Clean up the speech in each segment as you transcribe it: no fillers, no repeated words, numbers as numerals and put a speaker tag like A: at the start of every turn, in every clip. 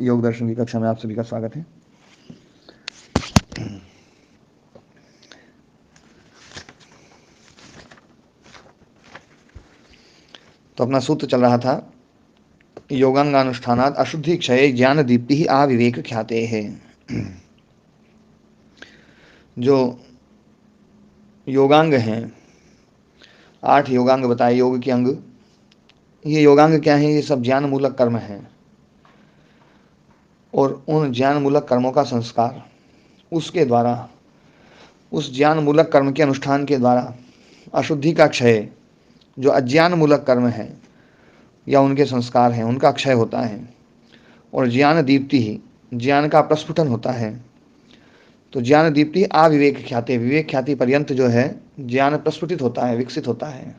A: योग दर्शन की कक्षा में आप सभी का स्वागत है। तो अपना सूत्र चल रहा था, योगांगानुष्ठानात् अशुद्धि क्षये ज्ञान दीप्ति आविवेक ख्याते है। जो योगांग हैं, 8 योगांग बताए, योग के अंग। ये योगांग क्या है? ये सब ज्ञान मूलक कर्म हैं, और उन ज्ञान मूलक कर्मों का संस्कार, उसके द्वारा, उस ज्ञान मूलक कर्म के अनुष्ठान के द्वारा अशुद्धि का क्षय, जो अज्ञान मूलक कर्म है या उनके संस्कार हैं, उनका क्षय होता है। और ज्ञान दीप्ति ही, ज्ञान का प्रस्फुटन होता है। तो ज्ञान दीप्ति अविवेक ख्याति, विवेक ख्याति पर्यंत जो है ज्ञान प्रस्फुटित होता है, विकसित होता है।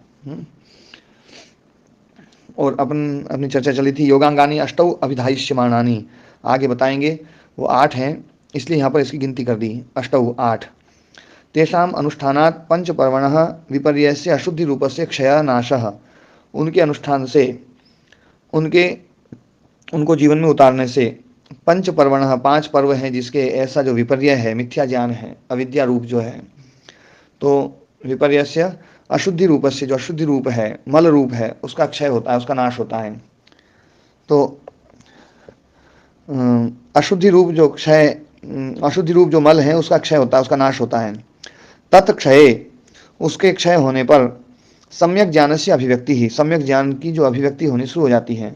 A: और अपनी चर्चा चली थी, योगांगानी अष्टौ अभिधायिष्यमाणानि, आगे बताएंगे, वो 8 हैं, इसलिए यहाँ पर इसकी गिनती कर दी, अष्टौ 8। तेषाम अनुष्ठानात् पंचपर्वणः विपर्ययस्य अशुद्धि रूपस्य क्षय नाशः, उनके अनुष्ठान से, उनको जीवन में उतारने से, पंच पर्वणः, 5 पर्व हैं जिसके ऐसा जो विपर्य है, मिथ्या ज्ञान है, अविद्या रूप जो है, तो विपर्यस्य अशुद्धि रूपस्य, जो अशुद्धि रूप है, मल रूप है, उसका क्षय होता है, उसका नाश होता है। तो अशुद्धि रूप जो क्षय, अशुद्धि रूप जो मल है उसका क्षय होता है, उसका नाश होता है। तत्क्षये, उसके क्षय होने पर सम्यक ज्ञान से अभिव्यक्ति ही, सम्यक ज्ञान की जो अभिव्यक्ति होनी शुरू हो जाती है।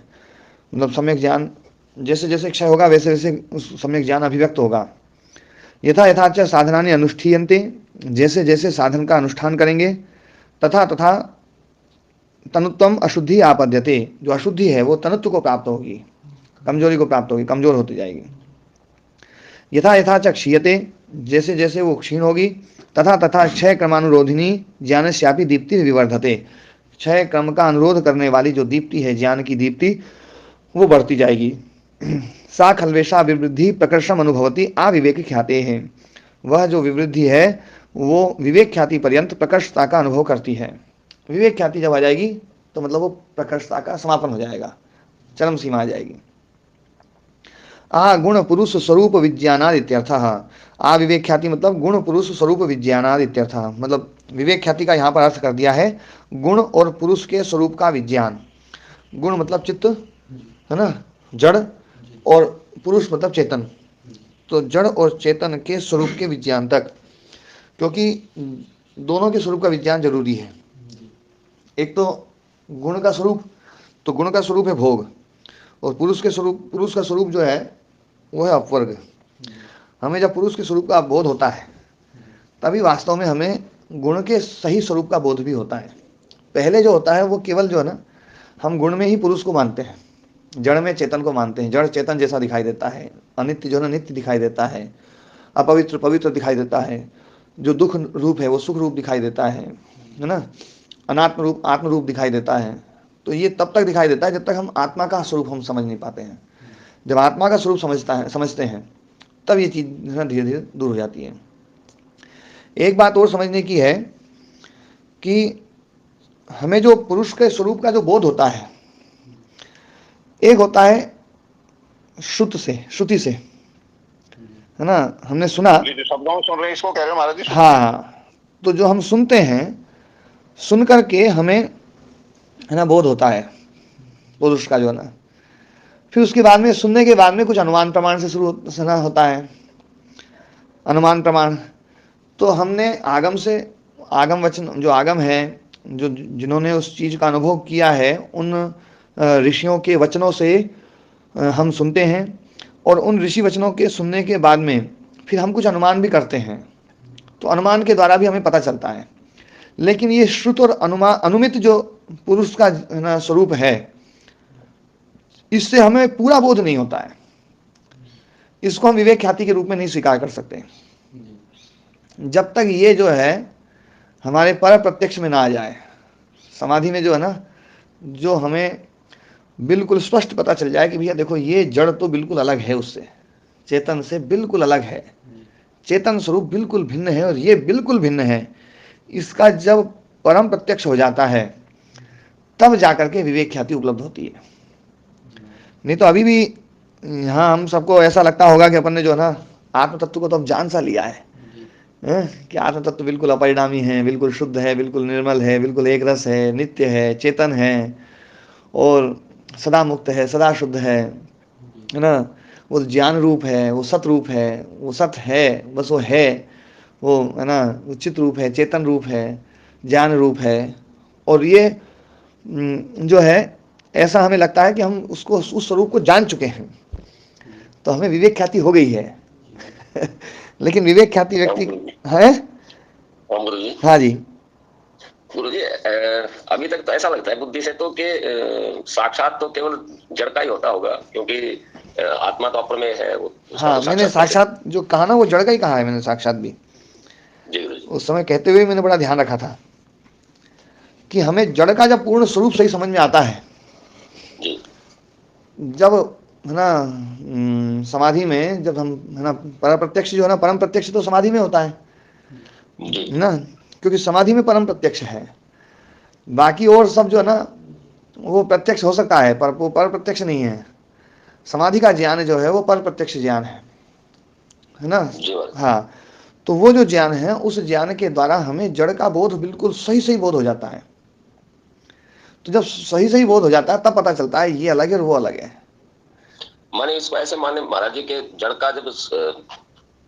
A: मतलब सम्यक ज्ञान जैसे जैसे क्षय होगा वैसे वैसे उस सम्यक ज्ञान अभिव्यक्त होगा। यथा यथा च साधनानि अनुष्ठीयन्ते, जैसे जैसे साधन का अनुष्ठान करेंगे, तथा तथा तनुत्वम अशुद्धि आपद्यते, जो अशुद्धि है वो तनुत्व को प्राप्त होगी, कमजोरी को प्राप्त होगी, कमजोर होती जाएगी। यथा यथा च क्षीयते, जैसे जैसे वो क्षीण होगी, तथा तथा क्षय क्रमानुरोधिनी ज्ञानस्यापि दीप्ति विवर्धते, क्षय क्रम का अनुरोध करने वाली जो दीप्ति है, ज्ञान की दीप्ति, वो बढ़ती जाएगी। सा खल्वेशा विवृद्धि प्रकर्षम अनुभवती अविवेक ख्याते हैं, वह जो विवृद्धि है वो विवेक ख्याति पर्यंत प्रकर्षता का अनुभव करती है। विवेक ख्याति जब आ जाएगी तो मतलब वो प्रकर्षता का समापन हो जाएगा, चरम सीमा आ जाएगी। गुण पुरुष स्वरूप विज्ञानाद इत्यर्थः, विवेक ख्याति मतलब गुण पुरुष स्वरूप विज्ञानाद इत्यर्थः, मतलब विवेक ख्याति का यहाँ पर अर्थ कर दिया है गुण और पुरुष के स्वरूप का विज्ञान। गुण मतलब चित्त है ना, जड़, और पुरुष मतलब चेतन, तो जड़ और चेतन के स्वरूप के विज्ञान तक, क्योंकि दोनों के स्वरूप का विज्ञान जरूरी है। एक तो गुण का स्वरूप, तो गुण का स्वरूप है भोग, और पुरुष के स्वरूप, पुरुष का स्वरूप जो है वो है अपवर्ग। हमें जब पुरुष के स्वरूप का बोध होता है तभी वास्तव में हमें गुण के सही स्वरूप का बोध भी होता है। पहले जो होता है वो केवल जो है ना, हम गुण में ही पुरुष को मानते हैं, जड़ में चेतन को मानते हैं, जड़ चेतन जैसा दिखाई देता है, अनित्य जो है ना नित्य दिखाई देता है, अपवित्र पवित्र दिखाई देता है, जो दुख रूप है वो सुख रूप दिखाई देता है ना, अनात्म रूप आत्म रूप दिखाई देता है। तो ये तब तक दिखाई देता है जब तक हम आत्मा का स्वरूप हम समझ नहीं पाते हैं। जब आत्मा का स्वरूप समझते हैं तब ये चीज़ धीरे धीरे दूर हो जाती है। एक बात और समझने की है कि हमें जो पुरुष के स्वरूप का जो बोध होता है, एक होता है श्रुति से, है ना, हमने सुना,
B: जो शब्दों में सुन रहे हैं इसको कह रहे हो महाराज जी?
A: हाँ, तो जो हम सुनते हैं, सुन करके हमें है ना बोध होता है पुरुष का जो है ना, फिर उसके बाद में सुनने के बाद में कुछ अनुमान प्रमाण से शुरू होता है। अनुमान प्रमाण तो हमने आगम से, आगम वचन जो आगम है, जो जिन्होंने उस चीज़ का अनुभव किया है, उन ऋषियों के वचनों से हम सुनते हैं, और उन ऋषि वचनों के सुनने के बाद में फिर हम कुछ अनुमान भी करते हैं, तो अनुमान के द्वारा भी हमें पता चलता है। लेकिन ये श्रुत और अनुमित जो पुरुष का स्वरूप है, इससे हमें पूरा बोध नहीं होता है, इसको हम विवेक ख्याति के रूप में नहीं स्वीकार कर सकते जब तक ये जो है हमारे पर प्रत्यक्ष में ना आ जाए। समाधि में जो है ना, जो हमें बिल्कुल स्पष्ट पता चल जाए कि भैया देखो ये जड़ तो बिल्कुल अलग है, उससे चेतन से बिल्कुल अलग है, चेतन स्वरूप बिल्कुल भिन्न है और ये बिल्कुल भिन्न है, इसका जब परम प्रत्यक्ष हो जाता है तब जाकर के विवेक ख्याति उपलब्ध होती है। नहीं तो अभी भी यहाँ हम सबको ऐसा लगता होगा कि अपन ने जो है ना आत्म तत्व को तो अब जान सा लिया है, कि आत्म तत्व बिल्कुल अपरिणामी है, बिल्कुल शुद्ध है, बिल्कुल निर्मल है, बिल्कुल एक रस है, नित्य है, चेतन है और सदा मुक्त है, सदा शुद्ध है ना। वो ज्ञान रूप है, वो सत रूप है, वो सत है, बस वो है, वो है ना, वो चित रूप है, चेतन रूप है, ज्ञान रूप है। और ये जो है ऐसा हमें लगता है कि हम उसको उस स्वरूप को जान चुके हैं, तो हमें विवेक ख्याति हो गई है। लेकिन विवेक ख्याति व्यक्ति है।
B: हाँ गुरु जी।
A: हाँ जी
B: गुरु जी, अभी तक तो ऐसा लगता है बुद्धि से तो कि साक्षात तो केवल जड़ का ही होता होगा, क्योंकि आत्मा तो अप्रमेय है, उसका
A: हाँ,
B: तो
A: मैंने
B: साक्षात कैसे।
A: साक्षात जो कहा ना वो जड़ का ही कहा है मैंने, साक्षात भी।
B: जी गुरु जी।
A: उस समय कहते हुए मैंने बड़ा ध्यान रखा था कि हमें जड़ का जब पूर्ण स्वरूप सही समझ में आता है,
B: जी
A: जब है ना समाधि में जब हम है ना पर प्रत्यक्ष जो है ना, परम प्रत्यक्ष तो समाधि में होता है
B: जी
A: ना, क्योंकि समाधि में परम प्रत्यक्ष है। बाकी और सब जो है ना वो प्रत्यक्ष हो सकता है पर वो पर प्रत्यक्ष नहीं है। समाधि का ज्ञान जो है वो पर प्रत्यक्ष ज्ञान है ना।
B: जी महाराज।
A: हाँ, तो वो जो ज्ञान है उस ज्ञान के द्वारा हमें जड़ का बोध बिल्कुल सही सही बोध हो जाता है। तो जब सही सही बोध हो जाता है तब पता चलता है ये अलग है और वो अलग है।
B: माने इसको ऐसे माने महाराज जी के जड़ का जब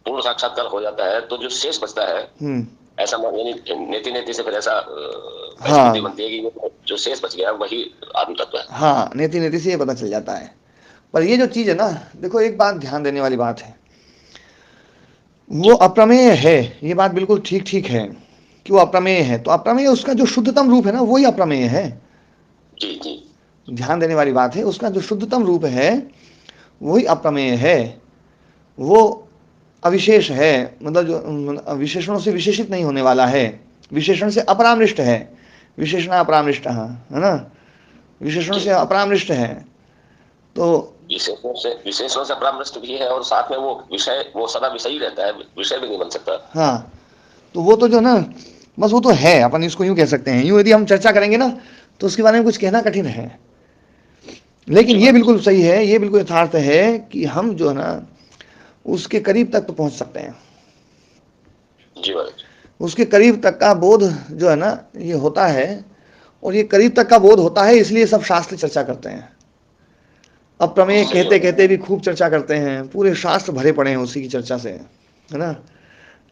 B: पूर्ण साक्षात्कार हो जाता है तो जो शेष बचता है,
A: हम्म।
B: ऐसा यानी नेति नेति से फिर ऐसा
A: हाँ
B: परिस्थिति बनती है कि जो शेष बच गया वही आत्म तत्व है।
A: हाँ, नेति नेति से ये पता चल जाता है। पर ये जो चीज़ है ना, देखो एक बात ध्यान देने वाली बात है, वो
B: जी
A: अप्रमेय है, ये बात बिल्कुल ठीक ठीक है कि वो अप्रमेय है। तो अप्रमेय उसका जो शुद्धतम रूप है ना वही अप्रमेय है।
B: जी जी
A: ध्यान देने वाली बात है, उसका जो शुद्धतम रूप है वही अप्रमेय है, वो अविशेष है, मतलब जो विशेषणों से विशेषित नहीं होने वाला है, विशेषण से अपरामृष्ट है, विशेषण अपरामृष्ट है ना, विशेषणों
B: जी।
A: से अपरामृष्ट है। तो
B: विशेषणों से परामृष्ट भी है और साथ में वो विषय, वो सदा विषय ही रहता है, विषय भी नहीं बन सकता।
A: हाँ, तो वो तो जो ना बस वो तो है, अपन इसको यूं कह सकते हैं। यूं यदि हम चर्चा करेंगे ना तो उसके बारे में कुछ कहना कठिन है, लेकिन
B: जी
A: ये
B: महाराज।
A: बिल्कुल सही है, ये बिल्कुल यथार्थ है कि हम जो है ना उसके करीब तक तो पहुंच सकते हैं।
B: जी महाराज।
A: उसके करीब तक का बोध जो है ना ये होता है, और ये करीब तक का बोध होता है इसलिए सब शास्त्र चर्चा करते हैं। अब प्रमेय
B: सही
A: कहते
B: बात।
A: कहते भी खूब चर्चा करते हैं, पूरे शास्त्र भरे पड़े हैं उसी की चर्चा से, है ना।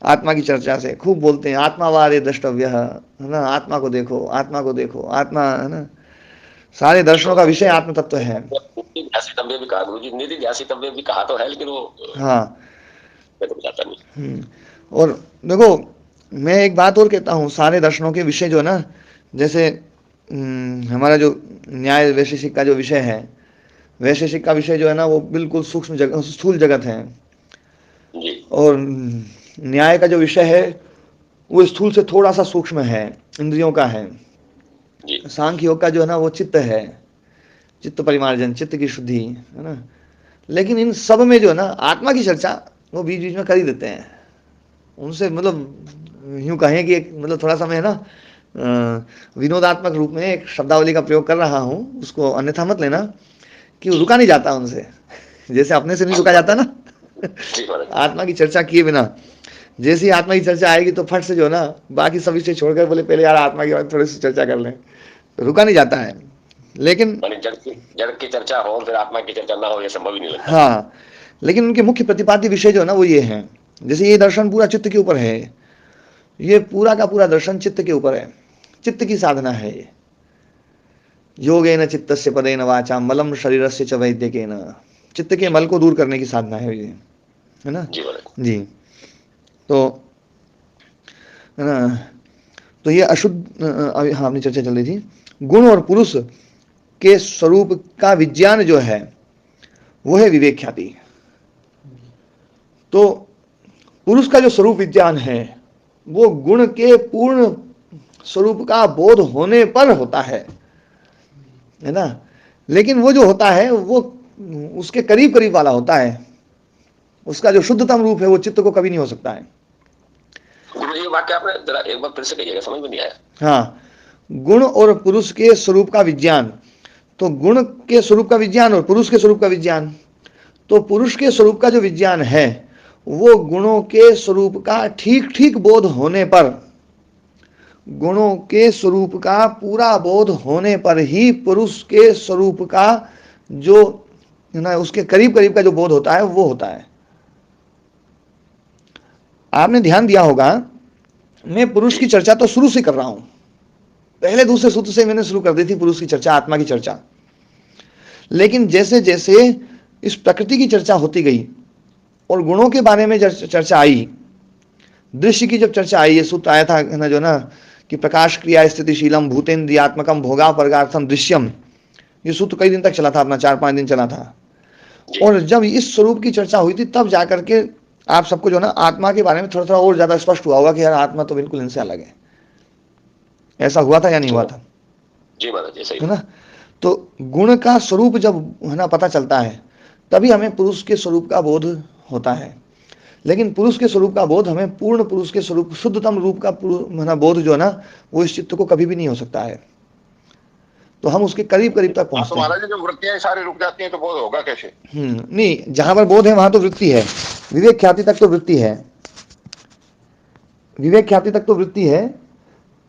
A: आत्मा की चर्चा से खूब बोलते हैं, आत्मावारे द्रष्टव्य है ना, आत्मा को देखो, आत्मा को देखो, आत्मा है ना, सारे दर्शनों का विषय आत्म तत्व है।
B: ध्यासितव्य भी कहा गुरु जी, निधि ध्यासितव्य भी कहा तो है, लेकिन वो
A: हाँ।
B: मैं तो जाता नहीं।
A: और देखो मैं एक बात और कहता हूँ, सारे दर्शनों के विषय जो है ना, जैसे हमारा जो न्याय वैशेषिक का जो विषय है, वैशेषिक का विषय जो है ना वो बिल्कुल सूक्ष्म जगत, स्थूल जगत है।
B: जी
A: और न्याय का जो विषय है वो स्थूल से थोड़ा सा सूक्ष्म है, इंद्रियों का है।
B: जी
A: सांख्य योग का जो है ना वो चित्त है, चित्त परिमार्जन, चित्त की शुद्धि, है ना। लेकिन इन सब में जो है ना आत्मा की चर्चा वो बीच बीच में कर ही देते हैं। उनसे मतलब यूं कहें कि एक मतलब थोड़ा सा मैं ना विनोदात्मक रूप में एक शब्दावली का प्रयोग कर रहा हूँ, उसको अन्यथा मत लेना, कि वो
B: जी
A: रुका नहीं जाता उनसे। जैसे अपने से नहीं रुका जाता ना
B: जी महाराज।
A: आत्मा की चर्चा किए बिना। जैसे ही आत्मा की चर्चा आएगी तो फट से जो है ना बाकी सब विषय छोड़कर बोले पहले यार आत्मा की बात थोड़ी सी चर्चा कर लें, तो रुका नहीं जाता है। लेकिन
B: माने जड़ की चर्चा हो फिर आत्मा की चर्चा ना हो, ये संभव ही नहीं लगता।
A: हाँ, लेकिन उनके मुख्य प्रतिपाद्य विषय जो है ना वो ये है। जैसे ये दर्शन पूरा चित्त के ऊपर है, ये पूरा का पूरा दर्शन चित्त के ऊपर है, चित्त की साधना है ये। योगेन चित्तस्य पदेन वाचा मलम शरीरस्य च वैद्यकेन, चित्त के मल को दूर करने की साधना है ये, है ना।
B: जी महाराज।
A: जी, तो है ना, तो ये अशुद्ध अभी हाँ अपनी चर्चा चल रही थी, गुण और पुरुष के स्वरूप का विज्ञान जो है वो है विवेक ख्याति। तो पुरुष का जो स्वरूप विज्ञान है वो गुण के पूर्ण स्वरूप का बोध होने पर होता है ना। लेकिन वो जो होता है वो उसके करीब करीब वाला होता है, उसका जो शुद्धतम रूप है वो चित्त को कभी नहीं हो सकता है।
B: गुरु जी, ये वाक्य आपने जरा एक बार फिर से कहिएगा, समझ में नहीं आया।
A: हाँ, गुण और पुरुष के स्वरूप का विज्ञान, तो गुण के स्वरूप का विज्ञान और पुरुष के स्वरूप का विज्ञान, तो पुरुष के स्वरूप का जो विज्ञान है वो गुणों के स्वरूप का ठीक ठीक बोध होने पर, गुणों के स्वरूप का पूरा बोध होने पर ही पुरुष के स्वरूप का जो ना उसके करीब करीब का जो बोध होता है वो होता है। आपने ध्यान दिया होगा, मैं पुरुष की चर्चा तो शुरू से कर रहा हूं, पहले दूसरे सूत्र से मैंने शुरू कर दी थी पुरुष की चर्चा, आत्मा की चर्चा। लेकिन जैसे जैसे इस प्रकृति की चर्चा होती गई और गुणों के बारे में चर्चा आई, दृश्य की जब चर्चा आई, ये सूत्र आया था ना जो ना कि प्रकाश क्रिया स्थितिशीलम भूतेन्द्रियात्मकम भोगापवर्गार्थम दृश्यम, ये सूत्र कई दिन तक चला था अपना, 4-5 दिन चला था। और जब इस स्वरूप की चर्चा हुई थी तब जाकर के आप सबको जो ना आत्मा के बारे में थोड़ा थोड़ा और ज्यादा स्पष्ट हुआ होगा कि यार आत्मा तो बिल्कुल इनसे अलग है। ऐसा हुआ था या नहीं हुआ था?
B: जी महाराज, सही
A: है ना। तो गुण का स्वरूप जब है ना पता चलता है तभी हमें पुरुष के स्वरूप का बोध होता है। लेकिन पुरुष के स्वरूप का बोध हमें पूर्ण पुरुष के स्वरूप, शुद्धतम रूप का बोध जो है ना वो इस चित्त को कभी भी नहीं हो सकता है। तो हम उसके करीब करीब तक पहुंचते हैं।
C: महाराज जो वृत्तियां सारी रुक जाती हैं तो बोध होगा कैसे?
A: नहीं, जहां पर बोध है वहां तो वृत्ति है, विवेक ख्याति तक तो वृत्ति है, विवेक ख्याति तक तो वृत्ति है,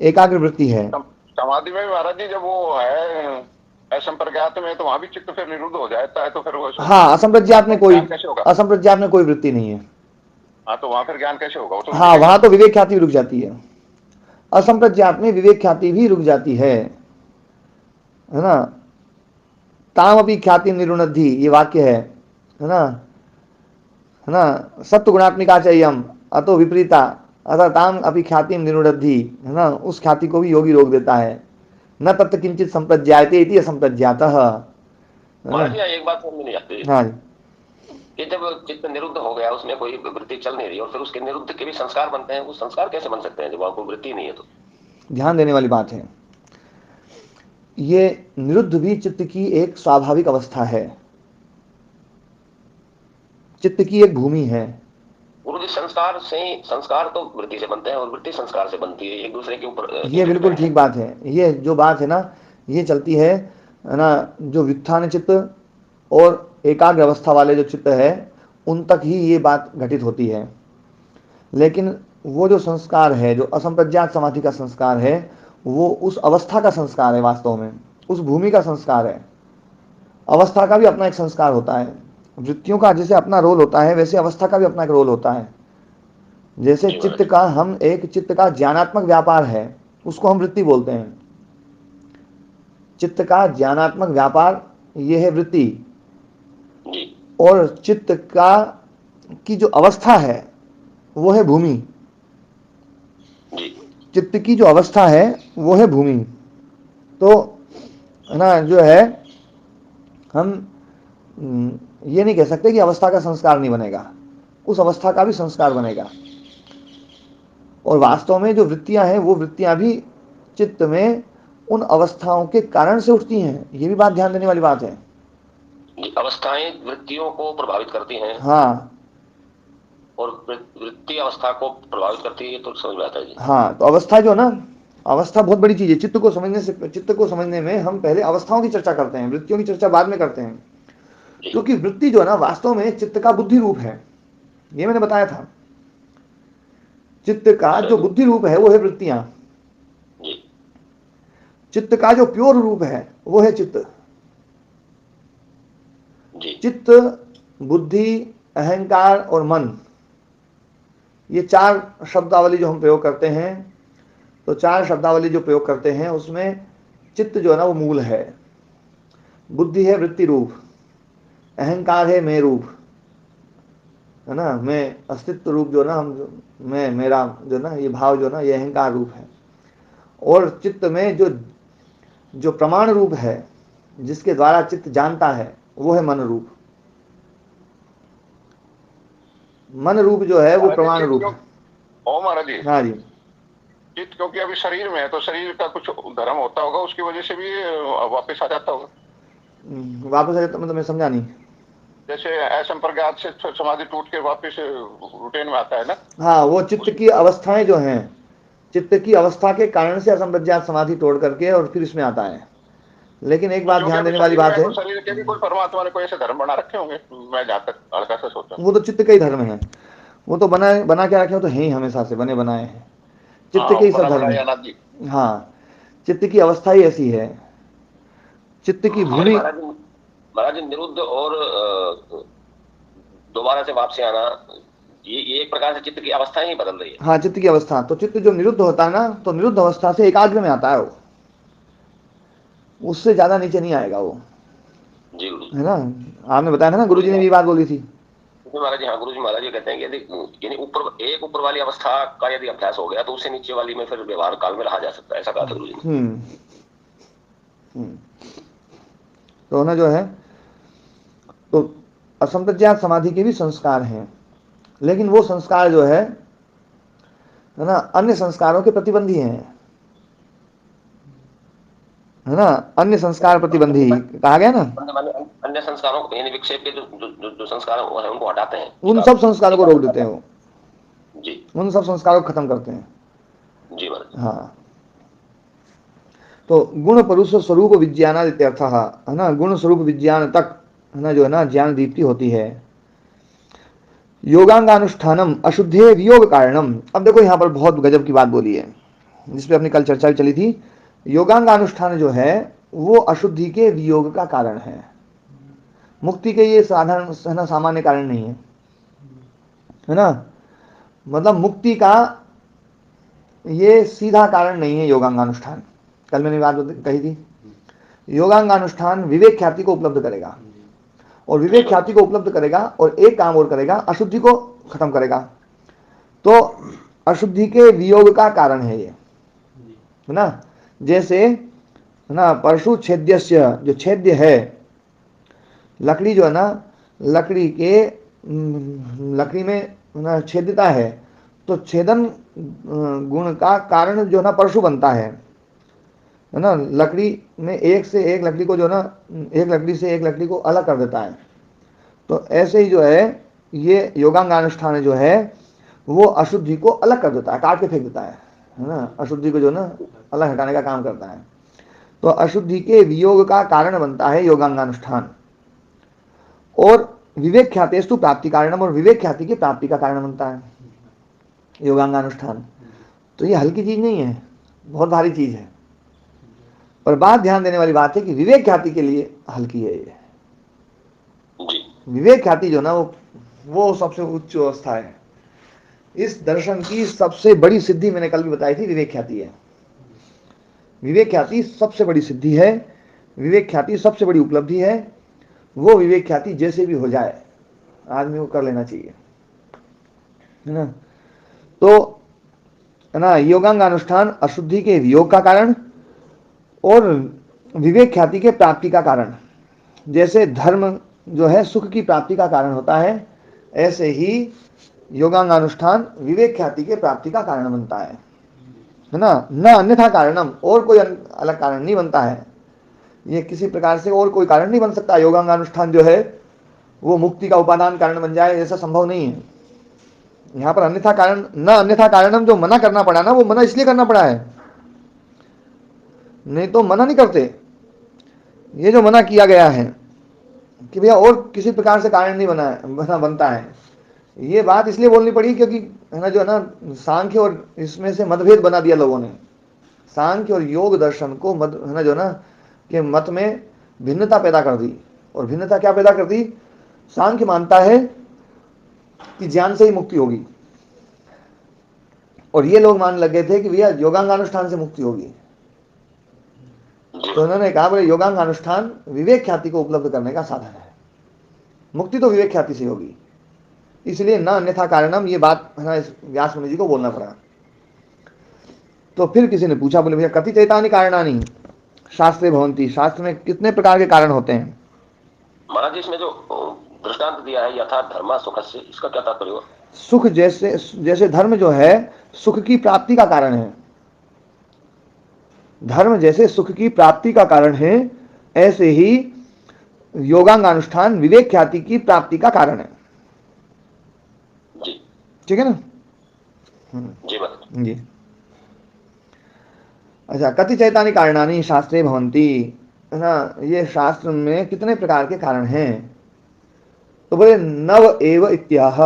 A: एकाग्र वृत्ति है।
C: समाधि में महाराज जी जब वो है असंप्रज्ञात में तो वहां भी चित्त फिर निरुद्ध हो जाता है, तो फिर वो
A: हाँ, असंप्रज्ञात में कोई वृत्ति नहीं है।
C: हाँ, तो वहां फिर ज्ञान कैसे होगा? तो
A: हाँ, वहां तो विवेक ख्याति भी रुक जाती है, असंप्रज्ञात में विवेक ख्याति भी रुक जाती है ना। ताम अपनी ख्याति निरुणद्धि, ये वाक्य है ना, है ना। सत्व गुणात्मिका चाहिए अतो विपरीता अतः ताम अपनी ख्याति निरुणद्धि, है ना, उस ख्याति को भी योगी रोक देता है। न तत्व किंचित संप्रज्ञायते इति असंप्रज्ञातः।
B: एक बात समझ में नहीं आती।
A: हाँ,
B: कि जब चित्त निरुद्ध हो गया, उसमें कोई वृत्ति चल नहीं रही और फिर उसके निरुद्ध के भी संस्कार बनते हैं, वो संस्कार कैसे बन सकते हैं जब वहां कोई वृत्ति नहीं है? तो
A: ध्यान देने वाली बात है, ये निरुद्ध भी चित्त की एक स्वाभाविक अवस्था है, चित्त की एक भूमि है।
B: गुरु जी, संस्कार तो वृत्ति से बनते हैं और वृत्ति संस्कार से बनती है, एक दूसरे के ऊपर।
A: ये बिल्कुल ठीक बात है। ये जो बात है ना, ये चलती है ना, जो व्युत्थान चित्त और एकाग्र अवस्था वाले जो चित्त है उन तक ही ये बात घटित होती है। लेकिन वो जो संस्कार है, जो असंप्रज्ञात समाधि का संस्कार है, वो उस अवस्था का संस्कार है, वास्तव में उस भूमि का संस्कार है। अवस्था का भी अपना एक संस्कार होता है, वृत्तियों का जैसे अपना रोल होता है वैसे अवस्था का भी अपना एक रोल होता है। जैसे चित्त का, हम एक चित्त का ज्ञानात्मक व्यापार है उसको हम वृत्ति बोलते हैं। चित्त का ज्ञानात्मक व्यापार ये है वृत्ति, और चित्त का की जो अवस्था है वो है भूमि। चित्त की जो अवस्था है वो है भूमि। तो ना जो है, हम ये नहीं कह सकते कि अवस्था का संस्कार नहीं बनेगा, उस अवस्था का भी संस्कार बनेगा। और वास्तव में जो वृत्तियां हैं वो वृत्तियां भी चित्त में उन अवस्थाओं के कारण से उठती हैं, ये भी बात ध्यान देने वाली बात है।
B: अवस्थाएं वृत्तियों को प्रभावित करती हैं।
A: हाँ,
B: और वृत्ति अवस्था को प्रभावित करती है, तो समझ में आता है जी।
A: हाँ, तो अवस्था जो ना, अवस्था बहुत बड़ी चीज है। चित्त को समझने में हम पहले अवस्थाओं की चर्चा करते हैं, वृत्तियों की चर्चा बाद में करते हैं। क्योंकि वृत्ति जो है ना वास्तव में चित्त का बुद्धि रूप है, ये मैंने बताया था। चित्त का जो बुद्धि रूप है वो है वृत्तियां, चित्त का जो प्योर रूप है वो है चित्त। चित्त, बुद्धि, अहंकार और मन, ये 4 शब्दावली जो हम प्रयोग करते हैं, तो 4 शब्दावली जो प्रयोग करते हैं उसमें चित्त जो है ना वो मूल है, बुद्धि है वृत्ति रूप, अहंकार है मैं रूप, है ना, मैं अस्तित्व रूप जो ना, हम मैं मेरा जो ना ये भाव जो ना ये अहंकार रूप है। और चित्त में जो प्रमाण रूप है जिसके द्वारा चित्त जानता है वो है मन रूप। मन रूप जो है वो प्रमाण रूप है।
C: ओ महाराज जी,
A: हाँ जी,
C: चित्त क्योंकि अभी शरीर में है तो शरीर का कुछ धर्म होता होगा, उसकी वजह से भी वापस आ जाता होगा।
A: वापस आ जाता मतलब मैं समझा नहीं।
C: जैसे असंप्रज्ञात से समाधि टूट के वापस रूटीन में आता है ना।
A: हाँ, वो चित्त की अवस्थाएं जो हैं, चित्त की अवस्था के कारण से असंप्रज्ञात समाधि तोड़ करके और फिर इसमें आता है। लेकिन एक बात
C: जो
A: ध्यान
C: कि
A: देने वाली
C: शरीर
A: बात
C: है,
A: है,
C: तो शरीर के भी कोई परमात्मा ने कोई ऐसे धर्म बना रखे होंगे, मैं जहाँ तक हल्का से सोचा।
A: वो तो चित्त के ही धर्म है। वो तो बना बना के रखे हो तो है ही, हमेशा से बने बनाए हैं, चित्त
C: हाँ,
A: के ही सब
C: बना
A: धर्म
C: बनाई
A: है।
C: अनादि।
A: हाँ, चित्त की अवस्था ही ऐसी है, चित्त की
B: लेकिन
A: भूमि।
B: महाराज जी निरुद्ध और दोबारा से वापसी आना, ये एक प्रकार से चित्त की अवस्था ही बदल रही है।
A: हाँ, चित्त की अवस्था, तो चित्त जो निरुद्ध होता है ना, तो निरुद्ध अवस्था से एकाग्र में आता है वो, उससे ज्यादा नीचे नहीं आएगा वो,
B: जी गुरु जी।
A: है ना। आपने बताया था ना,
B: गुरु
A: गुरुजी
B: जी
A: ने भी बात बोली थी।
B: महाराज जी, हाँ गुरु जी महाराज जी कहते हैं कि यदि यानी ऊपर वाली अवस्था का यदि अभ्यास हो गया तो उससे नीचे वाली में फिर व्यवहार काल में रहा जा सकता है, ऐसा कहा था गुरु जी ने।
A: हम्म। तो ना जो है, तो असंप्रज्ञात समाधि के भी संस्कार हैं, लेकिन वो संस्कार जो है ना, अन्य संस्कारों के प्रतिबंधी हैं, है ना। अन्य संस्कार प्रतिबंधी कहा गया ना,
B: अन्य संस्कारों को यानी विक्षेप के जो संस्कार है उनको हटाते हैं
A: उन
B: उसका
A: सब संस्कारों को रोक देते हैं वो,
B: जी।
A: उन सब संस्कारों को खत्म करते हैं।
B: जी महाराज।
A: हाँ, तो गुण परुष स्वरूप विज्ञान इत्यर्थ है ना, गुण स्वरूप विज्ञान तक है ना, जो है ना ज्ञान दीप्ति होती है। योगांगानुष्ठानम अशुद्धे वियोग कारणम। अब देखो यहाँ पर बहुत गजब की बात बोली है, जिसपे अपनी कल चर्चा भी चली थी। योगांगानुष्ठान जो है वो अशुद्धि के वियोग का कारण है, मुक्ति के ये साधारण है ना, सामान्य कारण नहीं है ना। मतलब मुक्ति का ये सीधा कारण नहीं है योगांगानुष्ठान। कल मैंने बात कही थी, योगांगानुष्ठान विवेक ख्याति को उपलब्ध करेगा, और
B: जी
A: विवेक ख्याति को उपलब्ध करेगा, और एक काम और करेगा, अशुद्धि को खत्म करेगा। तो अशुद्धि के वियोग का कारण है ये, है ना। जैसे है ना, परशु छेद्यस्य, जो छेद्य है, लकड़ी जो है ना, लकड़ी के लकड़ी में ना छेदता है, तो छेदन गुण का कारण जो है ना परशु बनता है ना। लकड़ी में एक से एक लकड़ी को जो है ना, एक लकड़ी से एक लकड़ी को अलग कर देता है। तो ऐसे ही जो है ये योगांगानुष्ठान जो है वो अशुद्धि को अलग कर देता है, काट के फेंक देता है ना, अशुद्धि को जो ना अलग हटाने का काम करता है। तो अशुद्धि के वियोग का कारण बनता है योगांगानुष्ठान, और विवेक ख्यातेस्तु प्राप्ति कारणम, और विवेक ख्याति की प्राप्ति का कारण बनता है योगांगानुष्ठान। तो ये हल्की चीज नहीं है, बहुत भारी चीज है। पर बात ध्यान देने वाली बात है कि विवेक ख्याति के लिए हल्की है ये। विवेक ख्याति जो ना वो सबसे उच्च अवस्था है। इस दर्शन की सबसे बड़ी सिद्धि मैंने कल भी बताई थी, विवेक ख्याति है। विवेक ख्याति सबसे बड़ी सिद्धि है, विवेक ख्याति सबसे बड़ी उपलब्धि है। वो विवेक ख्याति जैसे भी हो जाए आदमी को कर लेना चाहिए, है ना। तो है ना, योगांग अनुष्ठान अशुद्धि के वियोग का कारण और विवेक ख्याति के प्राप्ति का कारण। जैसे धर्म जो है सुख की प्राप्ति का कारण होता है, ऐसे ही योगांग अनुष्ठान विवेक ख्याति के प्राप्ति का कारण बनता है ना। न अन्यथा कारणम, और कोई अलग कारण नहीं बनता है। ये किसी प्रकार से और कोई कारण नहीं बन सकता। योगांग अनुष्ठान जो है वो मुक्ति का उपादान कारण बन जाए, ऐसा संभव नहीं है। यहाँ पर अन्यथा कारण, न अन्यथा कारणम जो मना करना पड़ा ना, वो मना इसलिए करना पड़ा है, नहीं तो मना नहीं करते। ये जो मना किया गया है कि भैया और किसी प्रकार से कारण नहीं बनता है, ये बात इसलिए बोलनी पड़ी क्योंकि है ना, जो है ना सांख्य और इसमें से मतभेद बना दिया लोगों ने। सांख्य और योग दर्शन को मत है ना, जो ना के मत में भिन्नता पैदा कर दी। और भिन्नता क्या पैदा कर दी? सांख्य मानता है कि ज्ञान से ही मुक्ति होगी, और ये लोग मान लगे थे कि भैया योगांगानुष्ठान से मुक्ति होगी। तो उन्होंने कहा बोले योगांगानुष्ठान विवेक ख्याति को उपलब्ध करने का साधन है, मुक्ति तो विवेक ख्याति से होगी। इसलिए न अन्यथा कारणम, ये बात है ना व्यास मुनि जी को बोलना पड़ा। तो फिर किसी ने पूछा, बोले भैया कति चैतानि कारणानि शास्त्रे भवन्ति, शास्त्र में कितने प्रकार के कारण होते हैं?
B: महाराज जी, इसमें जो दृष्टांत दिया है यथार्थ धर्म सुख से, इसका क्या तात्पर्य हुआ?
A: सुख जैसे धर्म जो है सुख की प्राप्ति का कारण है, धर्म जैसे सुख की प्राप्ति का कारण है, ऐसे ही योगांगानुष्ठान विवेक ख्याति की प्राप्ति का कारण है।
B: जी
A: ठीक है ना?
B: जी महाराज
A: जी। अच्छा, कति चैतानि कारणानि शास्त्रे भवन्ति, है ना, ये शास्त्र में कितने प्रकार के कारण हैं? तो बोले नव एव इत्याह,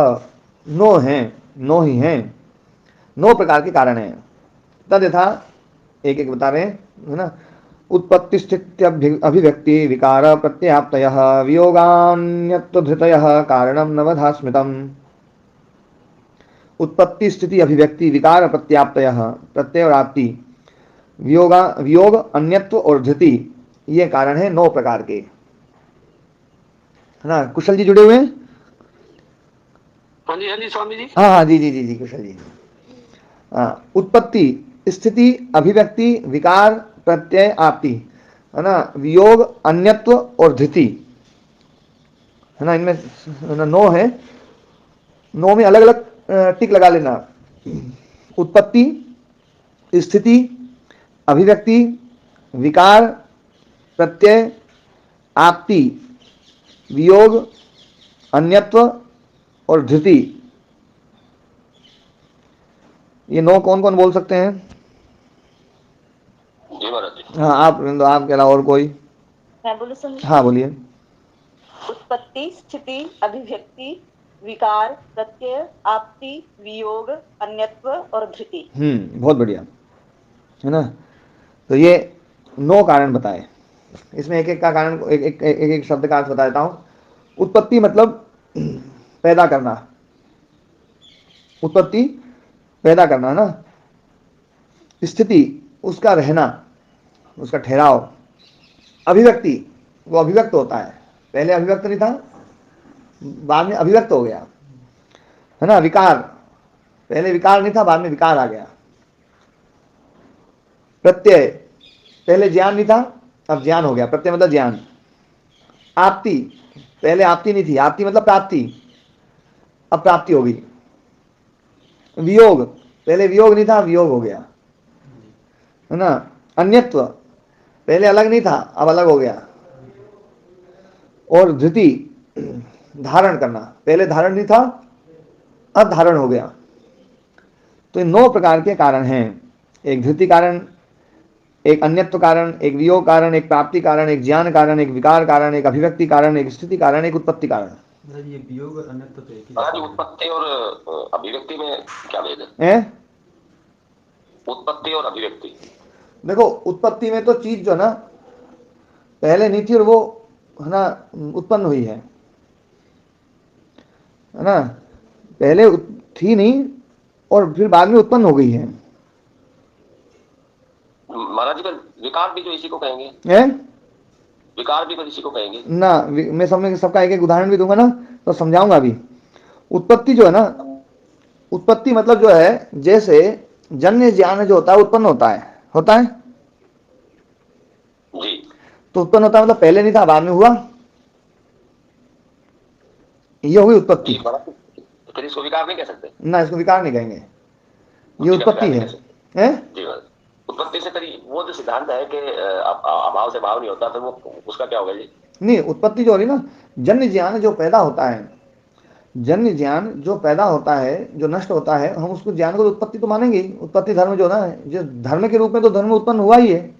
A: नो हैं, नो ही हैं, 9 प्रकार के कारण हैं। तद यथा एक एक बता रहे हैं, है ना। उत्पत्ति स्थिति अभिव्यक्ति विकार प्रत्याप्तय वियोगान्यत्व धृतय कारणम नवधा स्मृतम। उत्पत्ति स्थिति अभिव्यक्ति विकार प्रत्याप्तय, प्रत्यय और आपत्ति, वियोग अन्यत्व और धृति, ये कारण है 9 प्रकार के, है ना। कुशल जी जुड़े हुए हैं?
B: हाँ जी स्वामी जी।
A: हाँ हाँ, जी जी जी जी, कुशल जी। हाँ, उत्पत्ति स्थिति अभिव्यक्ति विकार प्रत्यय आपत्ति, है ना, वियोग अन्यत्व और धृति, है ना। इनमें, है ना, 9 है। 9 में अलग अलग टिक लगा लेना। उत्पत्ति स्थिति अभिव्यक्ति विकार प्रत्यय आपत्ति वियोग अन्यत्व और धृति, ये 9 कौन कौन बोल सकते हैं?
B: जी महाराज जी।
A: हाँ, आपके अलावा और कोई?
D: मैं बोलूं सुन?
A: हाँ बोलिए।
D: उत्पत्ति स्थिति अभिव्यक्ति विकार प्रत्यय आपत्ति वियोग अन्यत्व और धृति।
A: बहुत बढ़िया, है ना। तो ये 9 कारण बताए। इसमें एक एक का कारण, एक शब्द का अर्थ बता देता हूँ। उत्पत्ति मतलब पैदा करना, उत्पत्ति पैदा करना, है ना। स्थिति उसका रहना, उसका ठहराव। अभिव्यक्ति वो अभिव्यक्त होता है, पहले अभिव्यक्त नहीं था, बाद में अभिव्यक्त हो गया, है ना। विकार पहले विकार नहीं था, बाद में विकार आ गया। प्रत्यय पहले ज्ञान नहीं था, अब ज्ञान हो गया, प्रत्यय मतलब ज्ञान। आपत्ति पहले आपत्ति नहीं थी, आपत्ति मतलब प्राप्ति, अब प्राप्ति हो गई। वियोग पहले वियोग नहीं था, वियोग हो गया, है ना। अन्यत्व पहले अलग नहीं था, अब अलग हो गया। और धृति धारण करना, पहले धारण नहीं था, अब धारण हो गया। तो ये 9 प्रकार के कारण हैं। एक धृति कारण, एक अन्यत्व कारण, एक वियोग कारण, एक प्राप्ति कारण, एक ज्ञान कारण, एक विकार कारण, एक अभिव्यक्ति कारण, एक स्थिति कारण, एक उत्पत्ति कारण।
E: ये वियोग और अन्यत्व तो एक ही
B: महाराज जी, उत्पत्ति और अभिव्यक्ति में क्या भेद है? उत्पत्ति और अभिव्यक्ति।
A: देखो, उत्पत्ति में तो चीज जो ना पहले नहीं थी और वो, है ना, उत्पन्न हुई है ना। पहले थी नहीं और फिर बाद में उत्पन्न हो गई है।
B: महाराज जी, विकार भी जो इसी को कहेंगे? विकार भी इसी को कहेंगे
A: ना। मैं समझ सबका एक एक उदाहरण भी दूंगा ना, तो समझाऊंगा अभी। उत्पत्ति जो है ना, उत्पत्ति मतलब जो है, जैसे जन्य ज्ञान जो होता है उत्पन्न होता है
B: जी।
A: तो उत्पन्न होता है मतलब पहले नहीं था, बाद में हुआ, ये होगी उत्पत्ति।
B: फिर इसको विकार नहीं कह सकते
A: ना, इसको विकार नहीं कहेंगे, ये उत्पत्ति है।
B: जी, उत्पत्ति से करी वो जो सिद्धांत है कि अभाव से भाव नहीं होता, फिर वो उसका क्या होगा जी?
A: नहीं, उत्पत्ति जो हो रही ना, जन्य ज्ञान जो पैदा होता है, जन्य ज्ञान जो पैदा होता है, जो नष्ट होता है, हम उसको ज्ञान को उत्पत्ति तो मानेंगे। उत्पत्ति धर्म जो ना, जो धर्म के रूप में तो धर्म उत्पन्न हुआ ही है।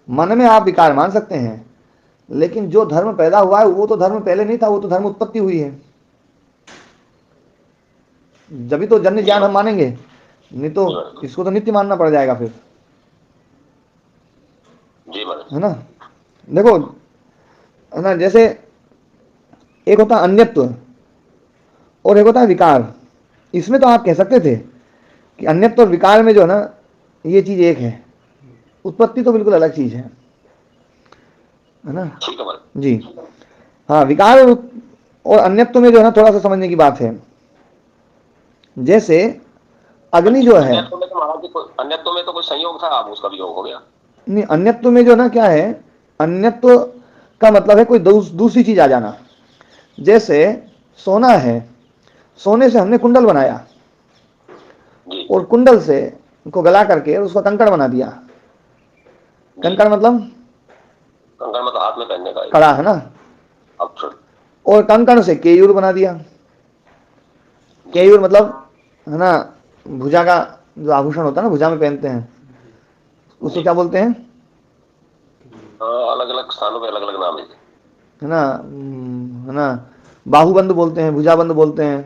A: मन में आप विकार मान सकते हैं, लेकिन जो धर्म पैदा हुआ है वो तो धर्म पहले नहीं था, वो तो धर्म उत्पत्ति हुई है। जब भी तो जन्य ज्ञान हम मानेंगे, नहीं तो इसको तो नित्य मानना पड़ जाएगा फिर, है ना। देखो, है ना, जैसे एक होता है अन्यत्व और एक होता है विकार। इसमें तो आप कह सकते थे कि अन्यत्व और विकार में जो है ना, ये चीज एक है। उत्पत्ति तो बिल्कुल अलग चीज है ना। जी हाँ, विकार और अन्यत्व में जो है ना, थोड़ा सा समझने की बात है। जैसे अग्नि जो है,
B: अन्यत्व में तो कोई संयोग था, अब उसका वियोग हो गया।
A: नहीं, अन्यत्व में जो ना क्या है, अन्यत्व का मतलब है कोई दूसरी चीज आ जाना। जैसे सोना है, सोने से हमने कुंडल बनाया और कुंडल से को गला करके उसका कंकड़ बना दिया। कंकड़ मतलब
B: हाथ में पहनने का
A: कड़ा, है ना। और कंकड़ से केयूर बना दिया। केयूर मतलब, है ना, भुजा का जो आभूषण होता है ना, भुजा में पहनते हैं, उसको क्या बोलते हैं?
B: अलग अलग स्थानों पे अलग अलग नाम है।
A: है ना? है ना? बाहुबंद बोलते हैं, भुजाबंद बोलते हैं।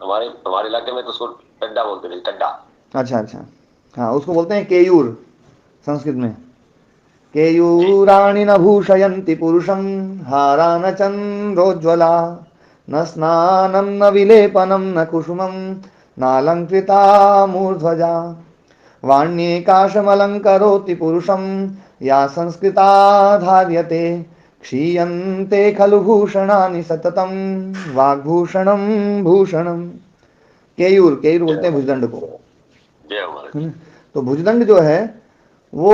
B: हमारे हमारे इलाके में तो उसको टड्डा बोलते थे, टड्डा।
A: अच्छा अच्छा, हाँ उसको बोलते हैं केयूर संस्कृत में।
B: जी
A: केयूराणि न भूषयन्ति पुरुषं, हारा न चन्द्रोज्ज्वला, न स्नानं न विलेपनं न कुसुमं, नालङ्कृता मूर्ध्वजा, वाण्येकाशमलङ्करोति पुरुषं, या संस्कृता धार्यते, क्षीयन्ते खलु भूषणानि सततं, वाग्भूषणं भूषणम्। केयूर, केयूर
B: जय
A: बोलते हैं
B: हमारे,
A: भुजदंड को।
B: जय हमारे।
A: है ना? तो भुजदंड जो है वो,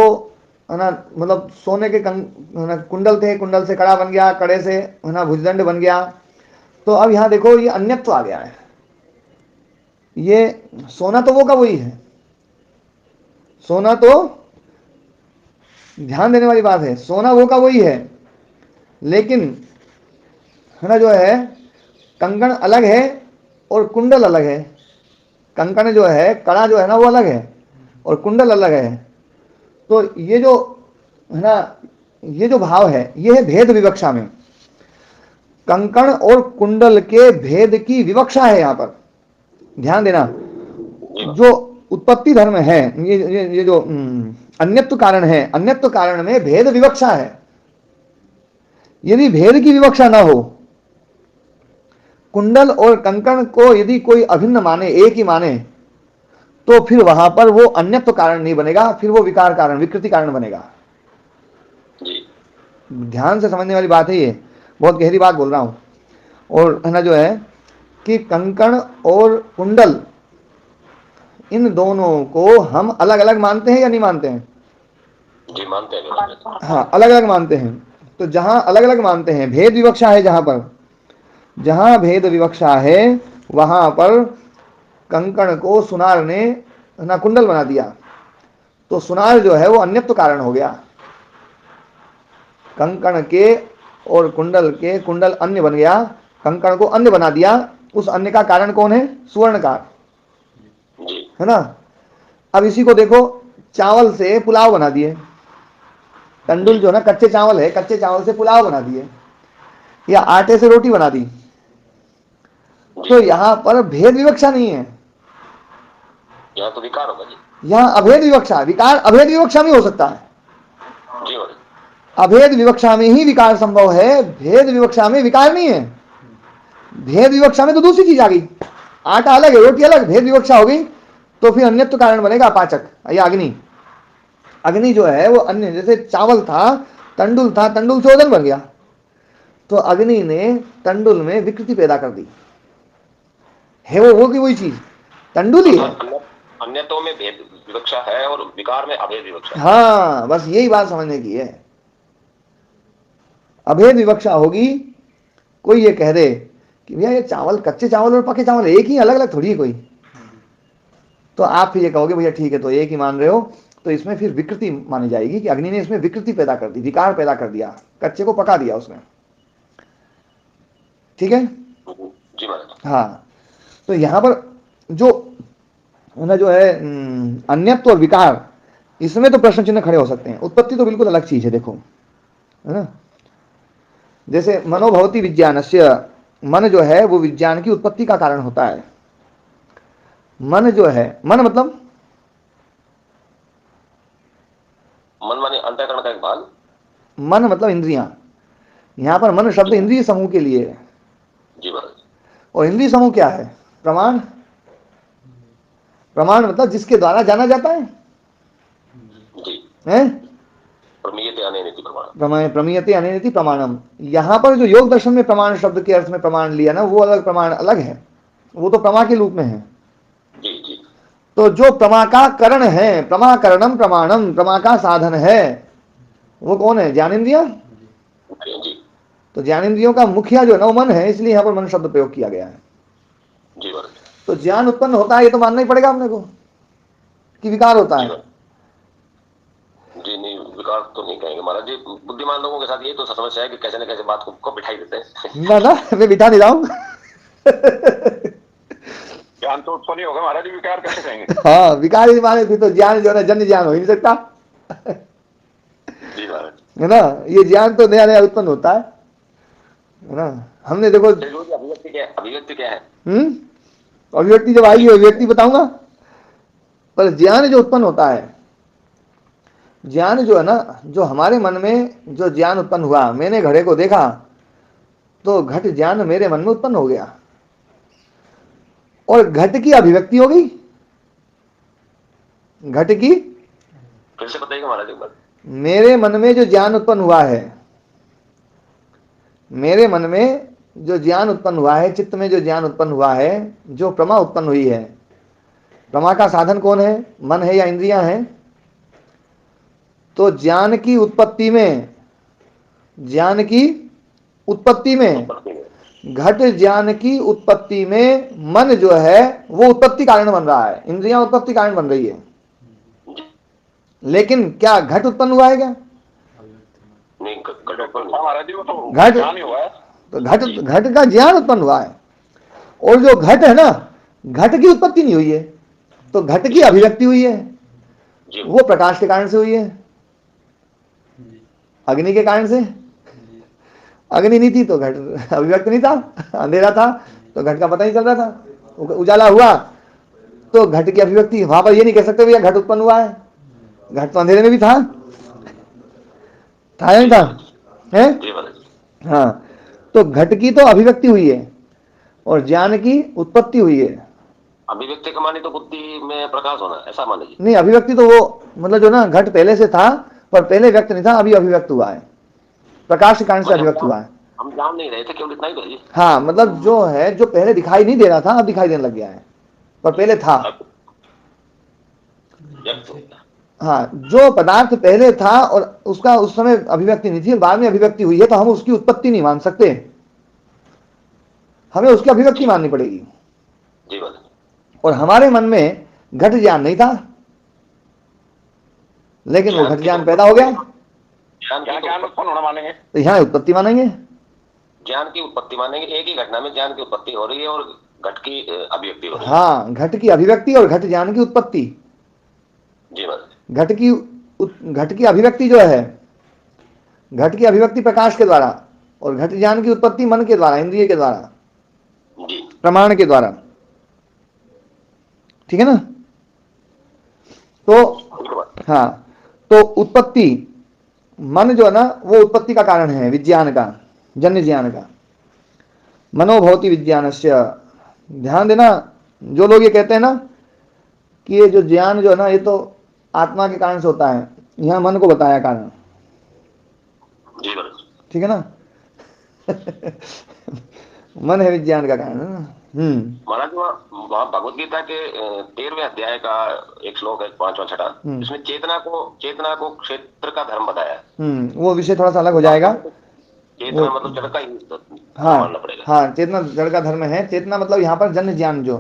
A: है ना, मतलब सोने के है ना, कुंडल थे, कुंडल से कड़ा बन गया, कड़े से, है ना, भुजदंड बन गया। तो अब यहाँ देखो ये अन्यत्व आ गया है। ये सोना तो वो का वही है, सोना तो, ध्यान देने वाली बात है, सोना वो का वही है, लेकिन है ना जो है कंकण अलग है और कुंडल अलग है। कंकण जो है, कड़ा जो है ना वो अलग है और कुंडल अलग है। तो ये जो है ना, ये जो भाव है ये है भेद विवक्षा में। कंकण और कुंडल के भेद की विवक्षा है यहाँ पर, ध्यान देना। जो उत्पत्ति धर्म है, ये जो अन्यत्व कारण है, अन्यत्व कारण में भेद विवक्षा है। यदि भेद की विवक्षा ना हो, कुंडल और कंकण को यदि कोई अभिन्न माने, एक ही माने, तो फिर वहां पर वो अन्यत्व कारण नहीं बनेगा, फिर वो विकार कारण, विकृति कारण बनेगा।
B: जी
A: ध्यान से समझने वाली बात है ये, बहुत गहरी बात बोल रहा हूं। और है ना जो है कि कंकण और कुंडल, इन दोनों को हम अलग अलग मानते हैं या नहीं मानते हैं?
B: जी मानते हैं।
A: हाँ अलग अलग मानते हैं। तो जहां अलग अलग मानते हैं, भेद विवक्षा है, जहां पर, जहां भेद विवक्षा है वहां पर कंकण को सुनार ने ना कुंडल बना दिया, तो सुनार जो है वो अन्यत्व कारण हो गया। कंकण के और कुंडल के, कुंडल अन्य बन गया, कंकण को अन्य बना दिया। उस अन्य का कारण कौन है? सुवर्णकार,
B: जी
A: है ना? अब इसी को देखो, चावल से पुलाव बना दिए, तंडुल जो ना कच्चे चावल है, कच्चे चावल से पुलाव बना दिए, या आटे से रोटी बना दी। तो यहां पर भेद विवक्षा नहीं है,
B: यहाँ तो विकार होगा जी।
A: यहां अभेद विवक्षा। विकार अभेद विवक्षा में हो सकता है,
B: जी महाराज।
A: अभेद विवक्षा में ही विकार संभव है, भेद विवक्षा में विकार नहीं है। भेद विवक्षा में तो दूसरी चीज आ गई, आटा अलग है रोटी अलग, भेद विवक्षा हो गई, तो फिर अन्यत्व कारण बनेगा पाचक या अग्नि। अग्नि जो है वो अन्य, जैसे चावल था, तंडुल था, तंडुल से ओजन बन गया, तो अग्नि ने तंडुल में विकृति पैदा कर दी है। वो की वही चीज तंडुल ही है।
B: अन्यतों में भेद विवक्षा है और विकार में अभेद विवक्षा है।
A: हाँ बस यही बात समझने की है। अभेद विवक्षा होगी, कोई ये कह दे कि भैया ये चावल, कच्चे चावल और पके चावल एक ही, अलग अलग थोड़ी है कोई, तो आप फिर ये कहोगे भैया ठीक है तो एक ही मान रहे हो, तो इसमें फिर विकृति मानी जाएगी कि अग्नि ने इसमें विकृति पैदा कर दी, विकार पैदा कर दिया, कच्चे को पका दिया उसने। ठीक है?
B: जी महाराज।
A: हाँ, तो यहां पर जो ना जो है अन्यत्व और विकार, इसमें तो प्रश्न चिन्ह खड़े हो सकते हैं। उत्पत्ति तो बिल्कुल अलग चीज है, देखो, है ना? जैसे मनोभवती विज्ञानस्य, मन जो है वो विज्ञान की उत्पत्ति का कारण होता है। मन जो है, मन मतलब
B: मन माने अंतःकरण का एक भाग।
A: मन मतलब इंद्रियां। यहां पर मन शब्द इंद्रिय समूह के लिए है।
B: जी महाराज।
A: और इंद्रिय समूह क्या है? प्रमाण। प्रमाण मतलब जिसके द्वारा जाना जाता है,
B: जी
A: हैं?
B: प्रमीयते अनेनेति प्रमाण।
A: प्रमीयते अनेनेति प्रमाणम। यहां पर जो योग दर्शन में प्रमाण शब्द के अर्थ में प्रमाण लिया ना, वो अलग प्रमाण अलग है, वो तो प्रमा के रूप में है।
B: जी जी
A: तो जो प्रमा का करण है, प्रमाकरणम प्रमाणम, प्रमा का साधन है, वो कौन है? ज्ञानेन्द्रिय।
B: जी
A: तो ज्ञानेन्द्रियों का मुखिया जो है ना वो मन है, इसलिए यहाँ पर मन शब्द प्रयोग किया गया है।
B: जी महाराज।
A: तो ज्ञान उत्पन्न होता है, ये तो मानना ही पड़ेगा अपने को कि विकार होता है।
B: जी नहीं, विकार तो नहीं कहेंगे महाराज जी। बुद्धिमान लोगों के साथ ये तो समस्या है कि कैसे न कैसे बात को बिठाई देते हैं।
A: ना ना, मैं बिठा नहीं रहा हूं।
C: ज्ञान तो उत्पन्न नहीं होगा महाराज जी, विकार कैसे कहेंगे?
A: हाँ, विकार ही माने फिर तो ज्ञान जो है ना जन्य ज्ञान हो ही नहीं सकता।
B: जी महाराज।
A: है ना। ये ज्ञान तो नया नया उत्पन्न होता है ना। हमने देखो
B: अभिव्यक्ति क्या है? अभिव्यक्ति क्या है?
A: अभिव्यक्ति जब आएगी अभिव्यक्ति बताऊंगा, पर ज्ञान जो उत्पन्न होता है, ज्ञान जो है ना, जो हमारे मन में जो ज्ञान उत्पन्न हुआ, मैंने घड़े को देखा तो घट ज्ञान मेरे मन में उत्पन्न हो गया और घट की अभिव्यक्ति हो गई। घट की,
B: फिर से बताइएगा महाराज एक बार।
A: मेरे मन में जो ज्ञान उत्पन्न हुआ है, मेरे मन में जो ज्ञान उत्पन्न हुआ है, चित्त में जो ज्ञान उत्पन्न हुआ है, जो प्रमा उत्पन्न हुई है, प्रमा का साधन कौन है? मन है या इंद्रियां हैं? तो ज्ञान की उत्पत्ति में, ज्ञान की उत्पत्ति में, घट ज्ञान की उत्पत्ति में मन जो है वो उत्पत्ति कारण बन रहा है, इंद्रियां उत्पत्ति कारण बन रही है। लेकिन क्या घट उत्पन्न हुआ है? क्या
B: नहीं, घट उत्पन्न
C: हाँ महाराज जी, वो तो
A: घट-
C: ज्ञान ही हुआ है।
A: तो घट का ज्ञान उत्पन्न हुआ है। और जो घट है ना, घट की उत्पत्ति नहीं हुई है, तो घट की अभिव्यक्ति हुई है।
B: जी।
A: वो प्रकाश के कारण से हुई है, अग्नि के कारण से। अग्नि नहीं थी तो घट अभिव्यक्त नहीं था, अंधेरा था तो घट का पता नहीं चल रहा था। उजाला हुआ तो घट की अभिव्यक्ति। वहां पर ये नहीं कह सकते भैया घट उत्पन्न हुआ है, घट तो अंधेरे में भी था या नहीं था? है?
B: जी महाराज।
A: हाँ, तो घट की तो अभिव्यक्ति हुई है और ज्ञान की उत्पत्ति हुई है।
B: अभिव्यक्ति का माने तो बुद्धि में प्रकाश होना, ऐसा मान लीजिए।
A: नहीं, अभिव्यक्ति तो वो मतलब जो ना घट पहले से था पर पहले व्यक्त नहीं था, अभी अभिव्यक्त हुआ है, प्रकाश के कारण से अभिव्यक्त हुआ है।
B: हम जान नहीं रहे थे, केवल इतना ही तो जी।
A: हाँ, मतलब जो है, जो पहले दिखाई नहीं दे रहा था अब दिखाई देने लग गया है, पर पहले था।
B: व्यक्त हो गया।
A: हाँ, जो पदार्थ पहले था और उसका उस समय अभिव्यक्ति नहीं थी, बाद में अभिव्यक्ति हुई है, तो हम उसकी उत्पत्ति नहीं मान सकते, हमें उसकी अभिव्यक्ति माननी पड़ेगी।
B: जी महाराज।
A: और हमारे मन में घट ज्ञान नहीं था, लेकिन वो घट ज्ञान पैदा हो गया,
B: ज्ञान
C: क्या
B: की
C: ज्ञान उत्पन्न होना मानेंगे?
A: तो यहाँ उत्पत्ति मानेंगे।
B: ज्ञान की उत्पत्ति मानेंगे। एक ही घटना में ज्ञान की उत्पत्ति हो रही है और घट की अभिव्यक्ति हो रही है।
A: हाँ, घट की अभिव्यक्ति और घट ज्ञान की उत्पत्ति।
B: जी महाराज।
A: घट की अभिव्यक्ति जो है, घट की अभिव्यक्ति प्रकाश के द्वारा और घट ज्ञान की उत्पत्ति मन के द्वारा, इंद्रिय के द्वारा,
B: जी।
A: प्रमाण के द्वारा। ठीक है ना? तो हाँ, तो उत्पत्ति, मन जो है ना वो उत्पत्ति का कारण है, विज्ञान का, जन्य ज्ञान का। मनोभवति विज्ञानस्य। ध्यान देना, जो लोग ये कहते हैं ना कि ये जो ज्ञान जो है ना ये तो आत्मा के कारण से होता है, यहाँ मन को बताया कारण।
B: जी महाराज।
A: ठीक है ना? मन है विज्ञान का कारण, है ना?
B: महाराज, वहाँ भगवत गीता के 13वें अध्याय का एक श्लोक है, 5वां छठा, इसमें चेतना को क्षेत्र का धर्म बताया है।
A: वो विषय थोड़ा सा अलग हो जाएगा।
B: चेतना मतलब जड़ का ही
A: हाँ
B: मानना पड़ेगा।
A: हाँ, चेतना जड़ का धर्म है। चेतना मतलब यहाँ पर जन्य ज्ञान जो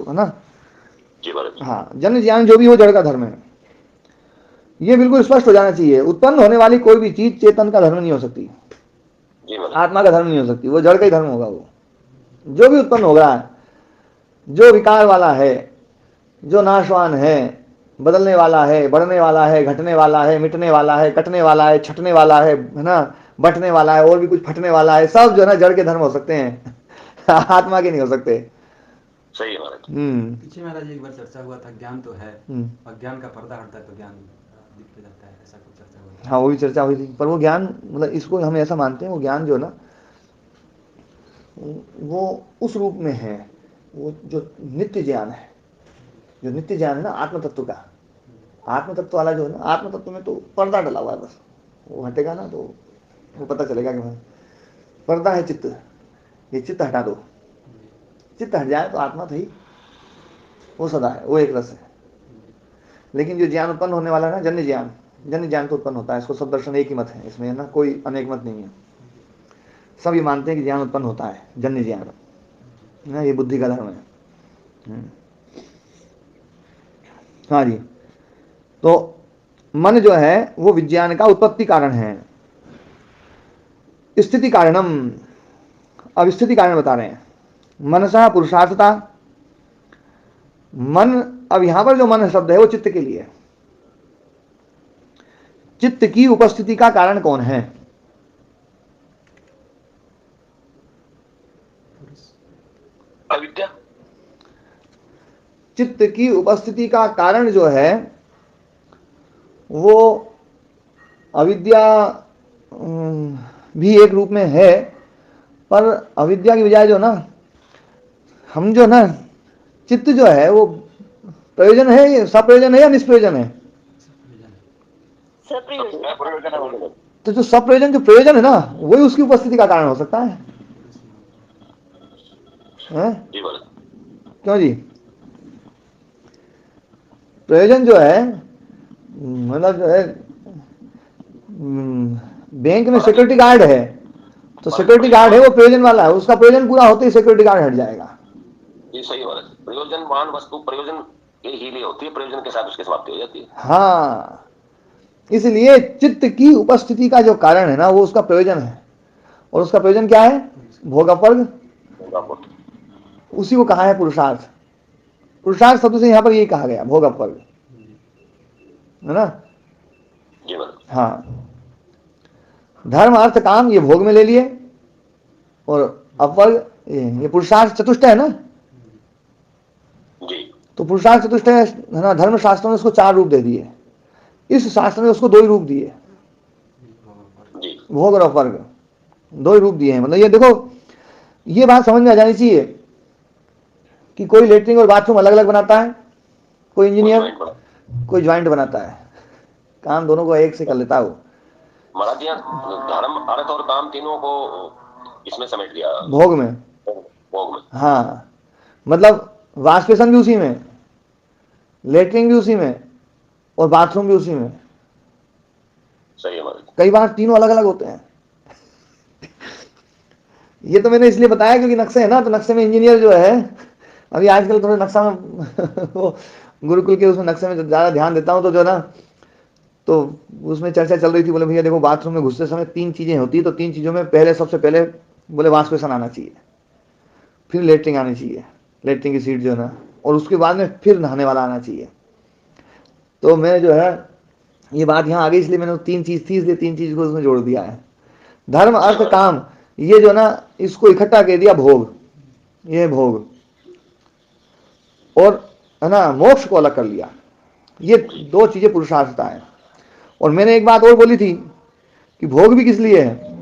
A: है ना।
B: जी महाराज।
A: हाँ, जन्य ज्ञान जो भी हो जड़ का धर्म है, ये बिल्कुल स्पष्ट हो जाना चाहिए। उत्पन्न होने वाली कोई भी चीज चेतन का धर्म नहीं हो सकती,
B: जी महाराज।
A: आत्मा का धर्म नहीं हो सकती, वो जड़ का ही धर्म होगा। वो जो भी उत्पन्न हो रहा है, जो विकार वाला है, जो नाशवान है, बदलने वाला है, बढ़ने वाला है, घटने वाला है, मिटने वाला है, कटने वाला है, छटने वाला है ना, बटने वाला है, और भी कुछ फटने वाला है, सब जो है ना जड़ के धर्म हो सकते हैं, आत्मा के नहीं हो सकते।
B: सही है महाराज।
E: पीछे महाराज एक बार चर्चा हुआ था, ज्ञान तो है, अज्ञान का पर्दा हटता है तो ज्ञान दिख के जाता है, ऐसा कुछ चर्चा हुआ था।
A: हाँ, वो भी चर्चा हुई थी। पर वो ज्ञान मतलब इसको हम ऐसा मानते हैं, वो ज्ञान जो है ना वो उस रूप में है, वो जो नित्य ज्ञान है, जो नित्य ज्ञान है ना आत्म तत्व का, आत्म तत्व वाला जो है ना, आत्म तत्व में तो पर्दा डला हुआ है, बस वो हटेगा ना तो वो पता चलेगा कि भाई पर्दा है चित्त, ये चित्त हटा दो, चित्त हट जाए तो आत्मा तो ही वो सदा है, वो एक रस है। लेकिन जो ज्ञान उत्पन्न होने वाला है ना, जन्य ज्ञान तो उत्पन्न होता है। इसको सब दर्शन एक ही मत है, इसमें है ना कोई अनेक मत नहीं है। सब ये मानते हैं कि ज्ञान उत्पन्न होता है, जन्य ज्ञान ना, ये बुद्धि का धर्म है। हाँ जी, तो मन जो है वो विज्ञान का उत्पत्ति कारण है। स्थिति कारणम, अब स्थिति कारण बता रहे हैं। मनसा पुरुषार्थता, मन, अब यहां पर जो मन शब्द है वो चित्त के लिए। चित्त की उपस्थिति का कारण कौन है?
B: अविद्या।
A: चित्त की उपस्थिति का कारण जो है वो अविद्या भी एक रूप में है, पर अविद्या की बजाय जो ना हम जो ना चित्त जो है वो प्रयोजन है, सप्रयोजन है या निष्प्रयोजन है?
D: सप्रयोजन।
A: तो जो सप्रयोजन, जो प्रयोजन है ना, वही उसकी उपस्थिति का कारण हो सकता है, हैं?
B: जी बोले।
A: क्यों जी? प्रयोजन जो है मतलब जो है बैंक में सिक्योरिटी गार्ड है, तो सिक्योरिटी गार्ड है वो प्रयोजन वाला है, उसका प्रयोजन पूरा होते ही सिक्योरिटी गार्ड हट जाएगा।
B: ये सही बात है। प्रयोजनवान वस्तु प्रयोजन के ही लिए होती है, प्रयोजन के साथ उसकी समाप्ति हो जाती है।
A: हाँ, इसलिए चित्त की उपस्थिति का जो कारण है ना वो उसका प्रयोजन है, और उसका प्रयोजन क्या है? भोग अपर्ग, उसी को कहा है पुरुषार्थ। पुरुषार्थ शब्द से यहाँ पर यही कहा गया, भोग अपर्ग, है ना?
B: जी बोले।
A: हाँ, धर्म अर्थ काम ये भोग में ले लिए, और अपर्ग ये पुरुषार्थ चतुष्टय है ना।
B: जी।
A: तो पुरुषार्थ चतुष्टय है ना, धर्म शास्त्रों ने उसको 4 रूप दे दिए, इस शास्त्र ने उसको 2 ही रूप दिए,
B: जी।
A: भोग और अपर्ग 2 ही रूप दिए हैं। मतलब ये देखो, ये बात समझ में आ जानी चाहिए कि कोई लेटरिन और बाथरूम अलग अलग बनाता है, कोई इंजीनियर, कोई ज्वाइंट बनाता है, काम दोनों को एक से कर लेता है वो।
B: महाराज जी धर्म अर्थ और काम तीनों को इसमें समेट दिया,
A: भोग में।
B: भोग में।
A: हाँ, मतलब वॉश बेसिन भी उसी में, लेटरिन भी उसी में, और बाथरूम भी उसी में।
B: सही है महाराज।
A: कई बार तीनों अलग अलग होते हैं। ये तो मैंने इसलिए बताया क्योंकि नक्शे है ना, तो नक्शे में इंजीनियर जो है, अभी आजकल थोड़े नक्शा में वो गुरुकुल के उसमें नक्शे में ज़्यादा ध्यान देता हूँ, तो जो ना, तो उसमें चर्चा चल रही थी, बोले भैया देखो बाथरूम में घुसते समय 3 चीज़ें होती है, तो 3 चीज़ों में पहले सबसे पहले बोले वॉश बेसिन आना चाहिए, फिर लेटरिन आनी चाहिए, लेटरिन की सीट जो है ना, और उसके बाद में फिर नहाने वाला आना चाहिए। तो मैं जो है ये बात यहाँ आ गई, इसलिए मैंने 3 चीज़ थी, इसलिए 3 चीज़ को उसमें जोड़ दिया है। धर्म अर्थ काम, ये जो ना इसको इकट्ठा कह दिया भोग, ये भोग, और है ना मोक्ष को अलग कर लिया। ये 2 चीजें पुरुषार्थता है। और मैंने एक बात और बोली थी कि भोग भी किस लिए है?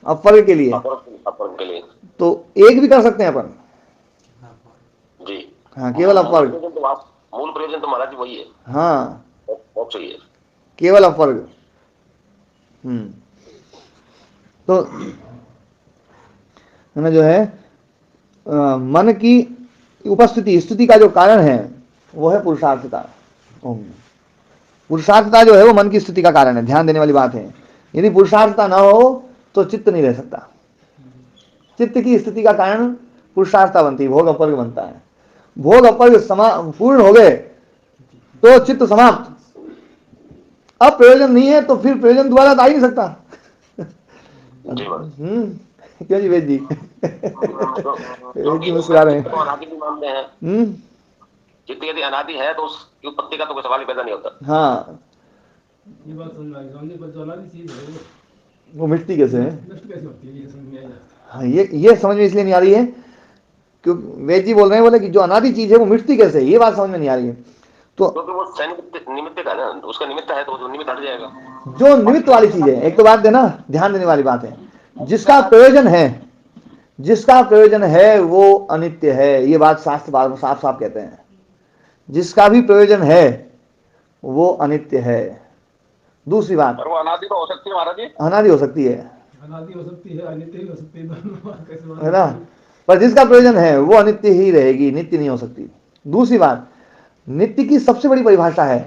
A: अपर्ग के लिए।
B: अपर्ग के लिए।
A: तो एक भी कर सकते हैं अपन।
B: जी।
A: हाँ, केवल अपर्ग।
B: मूल प्रयोजन तो महाराज जी वही है।
A: हाँ,
B: मोक्ष ही है,
A: केवल अपर्ग। तो है ना जो है मन की उपस्थिति, स्थिति का जो कारण है वो है पुरुषार्थता। पुरुषार्थता जो है वो मन की स्थिति का कारण है, ध्यान देने वाली बात है। यदि पुरुषार्थता ना हो तो चित्त नहीं रह सकता। चित्त की स्थिति का कारण पुरुषार्थता बनती है, भोग अपर्ग बनता है। भोग अपर्ग पूर्ण हो गए तो चित्त समाप्त। अब प्रयोजन नहीं है तो फिर प्रयोजन दोबारा आ ही नहीं सकता। क्यों जी वेद जी? वेद जी मुस्कुरा रहे हैं।
B: अनादि भी मानते हैं। चित्त यदि अनादि है तो उसकी उत्पत्ति का तो कोई सवाल ही पैदा नहीं होता।
A: हाँ,
F: ये बात समझ में आई, पर जो अनादि चीज है
A: वो मिटती कैसे है?
F: नष्ट कैसे होती है, ये समझ में आई।
A: हाँ, ये समझ में इसलिए नहीं आ रही है क्योंकि वेद जी बोल रहे हैं, बोले कि जो अनादि चीज है वो मिटती कैसे है, ये बात समझ में नहीं आ रही है। तो
B: क्योंकि वो निमित्त का ना, उसका निमित्त है तो वो निमित्त हट जाएगा।
A: जो निमित्त वाली चीज है, एक तो बात देना, ध्यान देने वाली बात है, जिसका प्रयोजन है, जिसका प्रयोजन है वो अनित्य है। ये बात शास्त्र साफ साफ कहते हैं, जिसका भी प्रयोजन है वो अनित्य है। दूसरी बात,
C: पर वो अनादि तो हो सकती है महाराज जी।
A: अनादि हो सकती है,
F: अनादि हो सकती है, अनित्य ही हो सकती है, दोनों कैसे
A: है ना? पर जिसका प्रयोजन है वो अनित्य ही रहेगी, नित्य नहीं हो सकती। दूसरी बात, नित्य की सबसे बड़ी परिभाषा है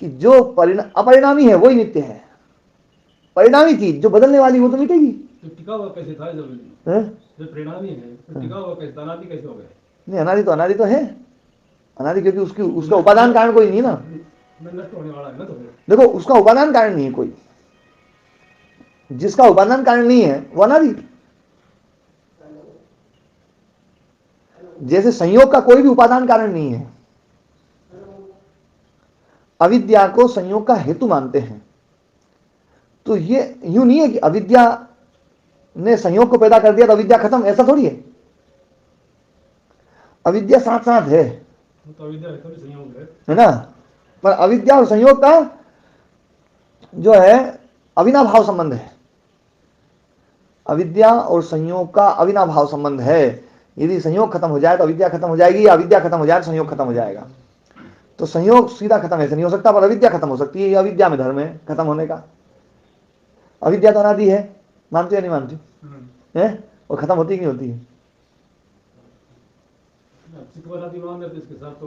A: कि जो अपरिणामी है वही नित्य है। परिणामी चीज जो बदलने वाली वो तो मिटेगी।
F: तो टिका हुआ कैसे था जब परिणामी है, तो टिका हुआ कैसे, अनादि कैसे हो गए?
A: नहीं, अनादि तो है, अनादि क्योंकि उसका उपादान कारण कोई नहीं है ना।
F: नष्ट होने वाला है ना। तो
A: देखो, उसका उपादान कारण नहीं है कोई, जिसका उपादान कारण नहीं है वो अनादि। जैसे संयोग का कोई भी उपादान कारण नहीं है, अविद्या को संयोग का हेतु मानते हैं, तो ये यूं नहीं है कि अविद्या ने संयोग को पैदा कर दिया तो अविद्या खत्म, ऐसा थोड़ी है। अविद्या साथ साथ है,
F: तो अविद्या है तभी संयोग
A: है ना। पर अविद्या और संयोग का जो है अविनाभाव संबंध है, अविद्या और संयोग का अविनाभाव संबंध है। यदि संयोग खत्म हो जाए तो अविद्या खत्म हो जाएगी, या अविद्या खत्म हो जाए तो संयोग खत्म हो जाएगा। तो संयोग सीधा खत्म ऐसे नहीं हो सकता, पर अविद्या खत्म हो सकती है। ये अविद्या में धर्म है खत्म होने का। अविद्या तो अनादि है, मानते या नहीं मानते हैं, और खत्म होती कि नहीं होती है?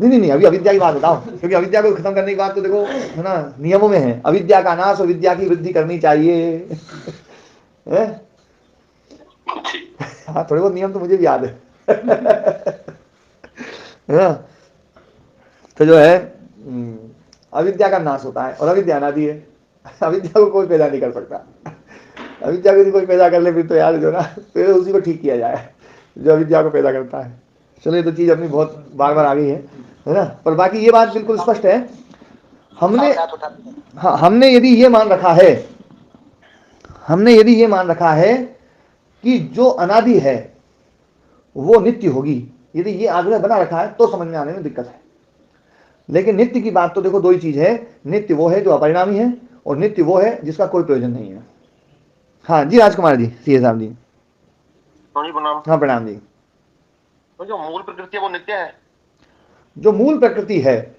A: नहीं नहीं, अभी अविद्या की बात बताओ, क्योंकि अविद्या को खत्म करने की बात तो देखो है ना, नियमों में है, अविद्या का नाश और विद्या की वृद्धि करनी चाहिए। हाँ, थोड़े बहुत नियम तो मुझे भी याद है। तो जो है अविद्या का नाश होता है और अविद्या अनादि है। अविद्या को कोई पैदा नहीं कर सकता। अविद्या को यदि कोई पैदा कर ले फिर तो यार जो ना, फिर उसी को ठीक किया जाए जो अविद्या को पैदा करता है। चलो, ये तो चीज अपनी बहुत बार बार आ गई है ना। पर बाकी ये बात बिल्कुल स्पष्ट है, हमने यदि ये मान रखा है, हमने यदि ये मान रखा है कि जो अनादि है वो नित्य होगी, यदि ये आग्रह बना रखा है तो समझ में आने में दिक्कत है। लेकिन नित्य की बात तो देखो, दो ही चीज है, नित्य वो है जो अपरिणामी है, और नित्य वो है जिसका कोई प्रयोजन नहीं है। हाँ जी, राजकुमार जी, सीए साहब जी।
C: प्रणाम।
A: हाँ, प्रणाम जी।
C: तो जो मूल प्रकृति है वो नित्य है?
A: जो मूल प्रकृति है,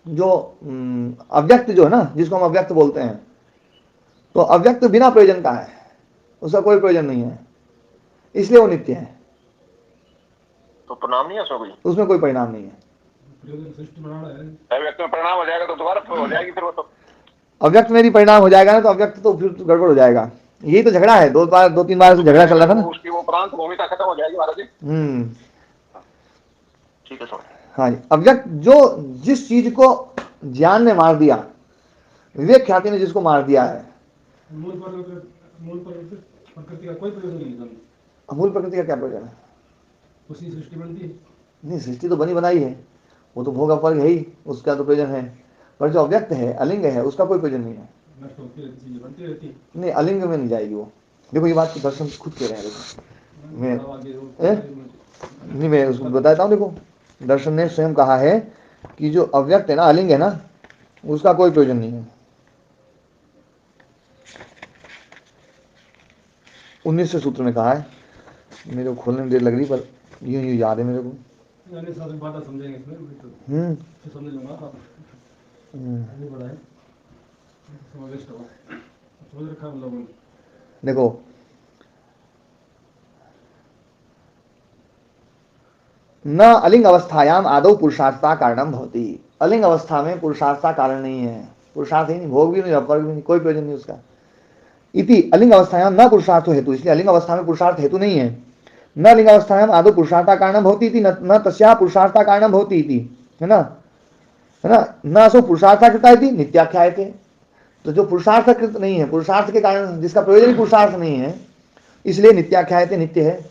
A: जो अव्यक्त जो है ना, जिसको हम अव्यक्त बोलते हैं, तो अव्यक्त बिना प्रयोजन का है, उसका कोई प्रयोजन नहीं है, इसलिए वो नित्य है।
C: तो परिणाम नहीं है उसमें कोई?
A: उसमें कोई परिणाम नहीं है।
F: सृष्टि बनाना है,
C: अव्यक्त में परिणाम हो जाएगा तो दोबारा हो जाएगी फिर वो तो।
A: अव्यक्त में यदि परिणाम हो जाएगा ना तो अव्यक्त तो फिर गड़बड़ हो जाएगा। यही तो झगड़ा है, दो तीन बार से झगड़ा चल रहा था ना।
C: उसकी वो प्रांत भूमिका खत्म हो जाएगी महाराज जी। ठीक है सर।
A: हाँ जी, अव्यक्त जो जिस चीज को ज्ञान ने मार दिया, विवेक ख्याति ने जिसको मार दिया है,
F: मूल प्रकृति का कोई प्रयोजन नहीं है।
A: मूल प्रकृति का क्या प्रयोजन है?
F: उसी सृष्टि बनती है।
A: नहीं, सृष्टि तो बनी बनाई है, वो तो भोग अपवर्ग है ही, उसका तो प्रयोजन है। पर जो अव्यक्त है, अलिंग है, उसका कोई प्रयोजन नहीं है।
F: नष्ट होती रहती, चीजें बनती रहती।
A: नहीं, अलिंग में नहीं जाएगी वो। देखो, ये बात तो दर्शन खुद कह रहे हैं। देखो मैं उसको बताता हूँ। देखो, दर्शन ने स्वयं कहा है कि जो अव्यक्त है ना, अलिंग है ना, उसका कोई प्रयोजन नहीं है। 19वें सूत्र में कहा है, मेरे को खोलने में देर लग रही, पर यूं यूं याद है मेरे को।
F: समझेंगे इसमें तो समझ लूंगा आप। नहीं बड़ा है, समझ रखा हम लोगों ने।
A: देखो, न अलिंग अवस्थायाम आदौ पुरुषार्थता कारणम भवति। अलिंग अवस्था में पुरुषार्थता कारण नहीं है, पुरुषार्थ ही नहीं, भोग भी नहीं, अपवर्ग भी नहीं, कोई प्रयोजन नहीं उसका। इति अलिंग अवस्थायाम न पुरुषार्थ हेतु, इसलिए अलिंग अवस्था में पुरुषार्थ हेतु नहीं है। न लिंग अवस्थायाम आदौ पुरुषार्थता कारणम भवति इति न तस्या पुरुषार्थता कारणम भवति इति, है ना, है ना। न असो पुरुषार्था कृता इति नित्याख्यायते। तो जो पुरुषार्थ कृत नहीं है, पुरुषार्थ के कारण, जिसका प्रयोजन पुरुषार्थ नहीं है, इसलिए नित्याख्यायते, नित्य है।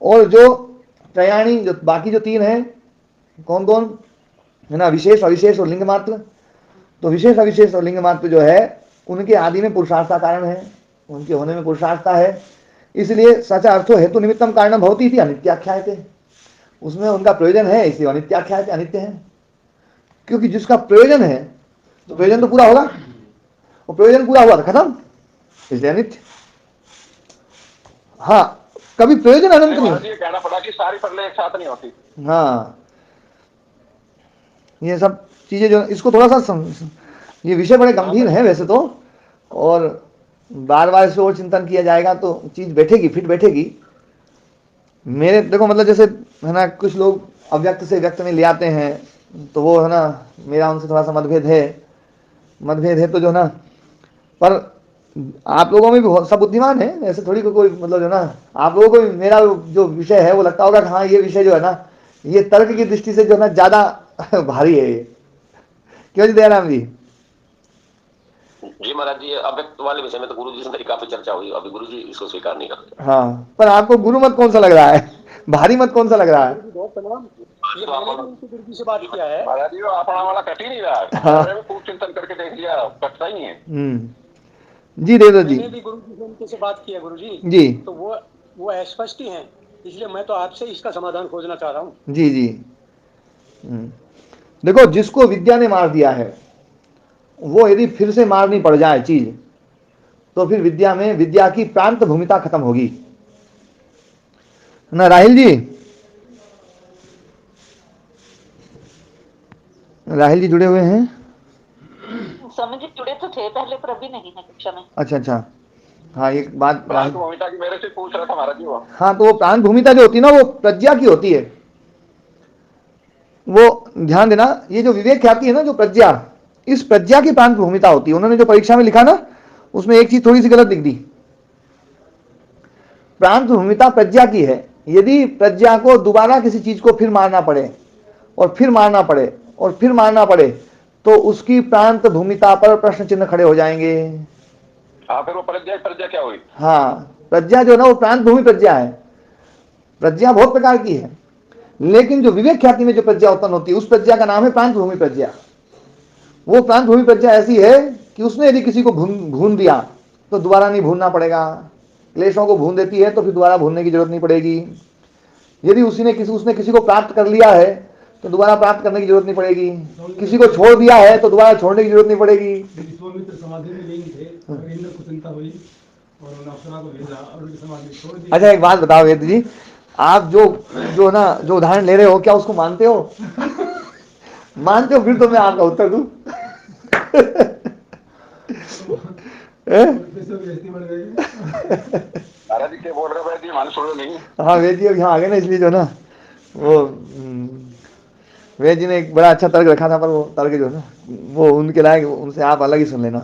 A: और जो त्रयाणी, जो बाकी जो तीन है, कौन कौन है ना, विशेष, अविशेष और लिंग मात्र। तो विशेष, अविशेष और लिंग मात्र जो है, उनके आदि में पुरुषार्थता कारण है, उनके होने में पुरुषार्थता है, इसलिए सच अर्थो हेतु निमित्तम कारणम भवति थी अनित्याख्यायते। उसमें उनका प्रयोजन है, इसलिए अनित्याख्यायते, अनित्य है। क्योंकि जिसका प्रयोजन है तो प्रयोजन तो पूरा होगा, और प्रयोजन पूरा हुआ तो खत्म, इसलिए अनित्य। हाँ, कभी प्रयोजन अनंत नहीं होता।
C: ये कहना पड़ा कि सारी फसलें एक साथ नहीं होती।
A: हाँ, ये सब चीजें जो, इसको थोड़ा सा ये विषय बड़े गंभीर है वैसे तो, और बार बार इसे और चिंतन किया जाएगा तो चीज बैठेगी, फिट बैठेगी। मेरे देखो, मतलब जैसे है ना, कुछ लोग अव्यक्त से व्यक्त में ले आते हैं, तो वो है ना, मेरा उनसे थोड़ा सा मतभेद है तो जो ना, पर आप लोगों में भी सब बुद्धिमान है, ऐसे थोड़ी कोई मतलब जो ना, आप लोगों को भी मेरा जो विषय है वो लगता होगा कि हाँ, ये विषय जो है ना, ये तर्क की दृष्टि से जो है ना ज्यादा भारी है ये। क्यों जी दयाराम जी?
B: जी महाराज जी, अव्यक्त वाले विषय में तो गुरु जी से मेरी काफी चर्चा हुई, अभी गुरु जी इसको स्वीकार नहीं करते।
A: हाँ, पर आपको गुरु मत कौन सा लग रहा है, भारी मत कौन सा लग रहा है?
C: गुरु जी से बात किया है महाराज जी, अपना वाला कट ही नहीं रहा है। खूब चिंतन करके देख लिया, कटता ही नहीं है।
A: जी देवदत्त जी।
G: मैंने भी गुरु जी से उनके से बात की है गुरु जी।
A: जी।
G: तो वो अस्पष्ट ही हैं, इसलिए मैं तो आपसे इसका समाधान खोजना चाह रहा हूँ।
A: जी जी। देखो, जिसको विद्या ने मार दिया है वो यदि फिर से मारनी पड़ जाए चीज, तो फिर विद्या में विद्या की प्रांत भूमिता खत्म होगी ना। राहिल जी, राहिल जी जुड़े हुए हैं?
D: स्वामी जी जुड़े तो थे पहले, पर अभी नहीं है कक्षा में।
A: अच्छा अच्छा। हाँ, एक बात
C: प्रांत भूमिका की मेरे से पूछ रहा था महाराज जी वो।
A: हाँ, तो वो प्रांत भूमिता जो होती है ना, वो प्रज्ञा की होती है। वो ध्यान देना, ये जो विवेक ख्याति है ना, जो प्रज्ञा, इस प्रज्ञा की प्रांत भूमिता होती है। उन्होंने जो परीक्षा में लिखा ना, उसमें एक चीज थोड़ी सी गलत लिख दी। प्रांत भूमिता प्रज्ञा की है। यदि प्रज्ञा को दोबारा किसी चीज को फिर मारना पड़े और फिर मारना पड़े और फिर मारना पड़े, तो उसकी प्रांत भूमिता पर प्रश्न चिन्ह खड़े हो जाएंगे।
C: हाँ, फिर वो प्रज्ञा क्या हुई?
A: हाँ, प्रज्ञा जो ना, वो प्रांत भूमि प्रज्ञा है। प्रज्ञा बहुत प्रकार की है, लेकिन जो विवेक ख्याति में जो प्रज्ञा उत्पन्न होती है, उस प्रज्ञा का नाम है प्रांत भूमि प्रज्ञा। वो प्रांत भूमि प्रज्ञा ऐसी है कि उसने यदि किसी को भून दिया तो दोबारा नहीं भूनना पड़ेगा। क्लेशों को भून देती है तो फिर दोबारा भूनने की जरूरत नहीं पड़ेगी। यदि उसने किसी को प्राप्त कर लिया है तो दोबारा प्राप्त करने की जरूरत नहीं पड़ेगी। किसी को छोड़ दिया है तो दोबारा छोड़ने की जरूरत नहीं पड़ेगी।
F: विश्वामित्र समाधि में लीन थे और इंद्र को चिंता हुई और उन्होंने अप्सरा को भेजा और उनकी समाधि छोड़ दी।
A: अच्छा, एक बात बताओ वेद जी, आप जो उदाहरण ले रहे हो, क्या उसको मानते हो? मानते हो? फिर तो मैं आपका उत्तर दूं।
C: महाराज जी क्या बोल रहे भाई जी, मान सुन नहीं।
A: हाँ, वेद जी अब यहाँ आ गए ना, इसलिए जो ना वो वेद जी ने एक बड़ा अच्छा तर्क रखा था, पर वो तर्क जो है ना, वो उनके लायक, उनसे आप अलग ही सुन लेना।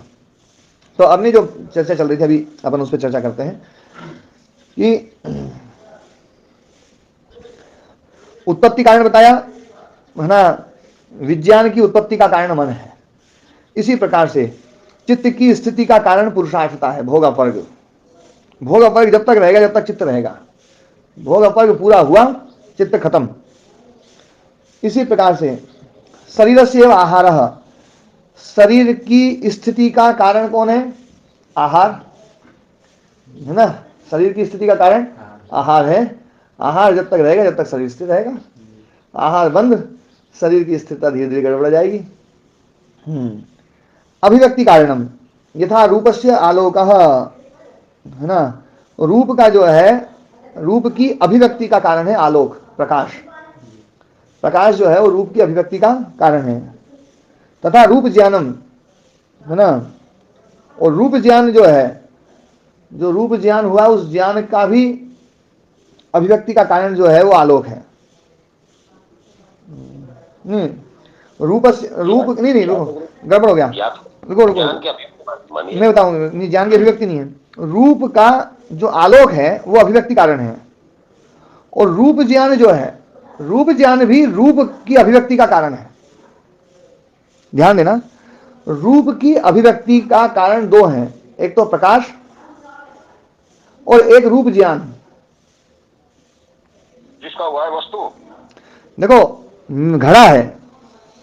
A: तो अपनी जो चर्चा चल रही थी, अभी अपन उस पर चर्चा करते हैं कि उत्पत्ति कारण बताया है ना। विज्ञान की उत्पत्ति का कारण मन है। इसी प्रकार से चित्त की स्थिति का कारण पुरुषार्थता है, भोग अपर्ग। भोग अपर्ग जब तक रहेगा, जब तक चित्त रहेगा। भोग अपर्ग पूरा हुआ, चित्त खत्म। इसी प्रकार से शरीर से आहार, शरीर की स्थिति का कारण कौन है? आहार है ना। शरीर की स्थिति का कारण आहार है। आहार जब तक रहेगा, जब तक शरीर स्थिर रहेगा। आहार बंद, शरीर की स्थिरता धीरे धीरे गड़बड़ जाएगी। अभिव्यक्ति कारणम यथा रूपस्य आलोकः, है ना। रूप का जो है, रूप की अभिव्यक्ति का कारण है आलोक, प्रकाश। प्रकाश जो है वो रूप की अभिव्यक्ति का कारण है। तथा रूप ज्ञानम, है ना। और रूप ज्ञान जो है, जो रूप ज्ञान हुआ, उस ज्ञान का भी अभिव्यक्ति का कारण जो है वो आलोक है। रूप नहीं रुको, गड़बड़ हो गया। रुको, मैं बताऊंगा। नहीं, ज्ञान की अभिव्यक्ति नहीं है। रूप का जो आलोक है वो अभिव्यक्ति कारण है, और रूप ज्ञान जो है, रूप ज्ञान भी रूप की अभिव्यक्ति का कारण है। ध्यान देना, रूप की अभिव्यक्ति का कारण दो हैं, एक तो प्रकाश और एक रूप ज्ञान।
C: जिसका हुआ है वस्तु।
A: देखो, घड़ा है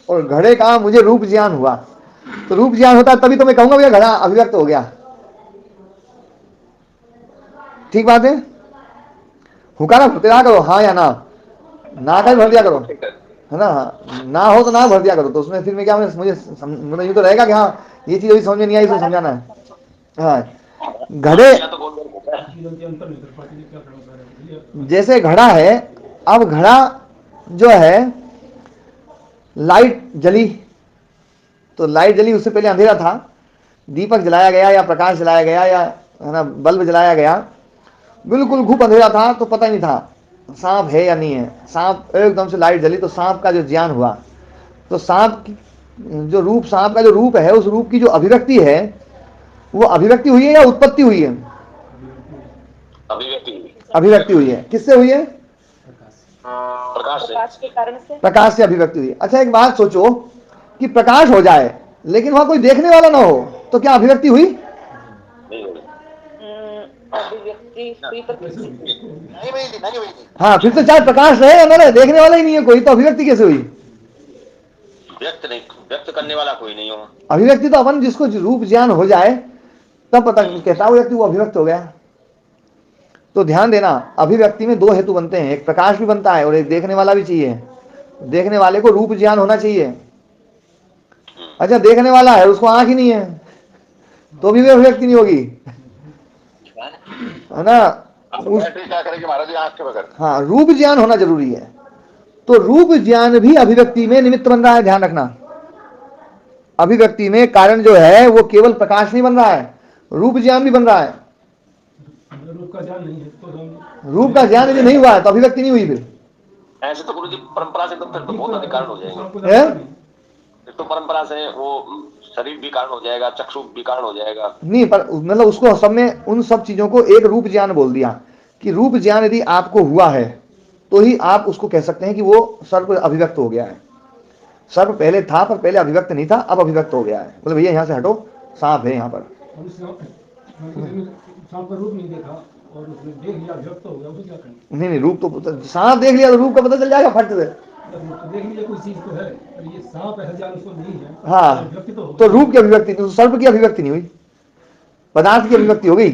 A: और घड़े का मुझे रूप ज्ञान हुआ, तो रूप ज्ञान होता है तभी तो मैं कहूंगा भैया घड़ा अभिव्यक्त हो गया। ठीक बात है? हुकारा भरते रहा करो, हाँ या ना, ना का भर दिया करो, है ना। ना हो तो ना भर दिया करो, तो उसमें फिर मैं क्या, मुझे मतलब ये तो रहेगा कि हाँ ये चीज अभी समझ में नहीं आई, इसको समझाना है। हाँ, घड़े जैसे घड़ा है, अब घड़ा जो है, लाइट जली, तो लाइट जली, उससे पहले अंधेरा था, दीपक जलाया गया या प्रकाश जलाया गया या, है ना, बल्ब जलाया गया, बिल्कुल घुप अंधेरा था तो पता ही नहीं था सांप है या नहीं है। सांप, एकदम से लाइट जली तो सांप का जो ज्ञान हुआ, तो सांप जो रूप, सांप का जो रूप है, उस रूप की जो अभिव्यक्ति है, वो अभिव्यक्ति हुई है या उत्पत्ति हुई है? अभिव्यक्ति हुई है। किससे हुई है?
D: प्रकाश के कारण से।
A: प्रकाश से अभिव्यक्ति हुई है। अच्छा, एक बात सोचो कि प्रकाश हो जाए लेकिन वहां कोई देखने वाला ना हो, तो क्या अभिव्यक्ति हुई?
D: अभिव्यक्ति हुई पर नहीं।
A: हाँ, फिर तो चाहे प्रकाश रहे या ना रहे, देखने वाला ही नहीं है कोई, तो अभिव्यक्ति कैसे हुई?
B: व्यक्त करने वाला कोई नहीं हो।
A: अभिव्यक्ति तो अपन जिसको रूप ज्ञान हो जाए तब पता कहता वो व्यक्ति वो अभिव्यक्त हो गया। तो ध्यान देना, अभिव्यक्ति में दो हेतु बनते हैं, एक प्रकाश भी बनता है और एक देखने वाला भी चाहिए। देखने वाले को रूप ज्ञान होना चाहिए। अच्छा, देखने वाला है उसको आंख ही नहीं है तो भी अभिव्यक्ति नहीं होगी, है ना।
C: क्या करेगी महाराज जी आंख के बगैर?
A: हाँ, रूप ज्ञान होना जरूरी है। तो रूप ज्ञान भी अभिव्यक्ति में निमित्त बन रहा है, ध्यान रखना। अभिव्यक्ति में कारण जो है वो केवल प्रकाश नहीं बन रहा है, रूप ज्ञान भी बन रहा है।
F: रूप का ज्ञान नहीं है तो
A: रूप का ज्ञान यदि नहीं हुआ है तो अभिव्यक्ति नहीं हुई। फिर
B: ऐसे तो गुरुजी परंपरा से तो फिर तो बहुत अधिक कारण हो जाएंगे।
A: है?
B: फिर तो परंपरा से वो शरीर भी कारण हो जाएगा, चक्षु भी कारण हो जाएगा।
A: नहीं, पर मतलब उसको सब में उन सब चीजों को एक रूप ज्ञान बोल दिया कि रूप ज्ञान यदि आपको हुआ है तो ही आप उसको कह सकते हैं कि वो सर्प अभिव्यक्त हो गया है। सर्प पहले था पर पहले अभिव्यक्त नहीं था, अब अभिव्यक्त हो गया है। मतलब भैया यहाँ से हटो, सांप है यहाँ पर।
F: सांप का रूप नहीं देखा और उसने देख लिया अभिव्यक्त हो गया, उसे क्या करें?
A: नहीं, रूप तो सांप देख लिया तो रूप का पता चल जाएगा फट से।
F: देख लीजिए कोई चीज तो है, और ये सांप है ज्ञान उसको नहीं है।
A: हाँ,
F: अभिव्यक्ति तो
A: तो रूप की अभिव्यक्ति, तो सर्प की अभिव्यक्ति नहीं हुई, पदार्थ की अभिव्यक्ति हो गई,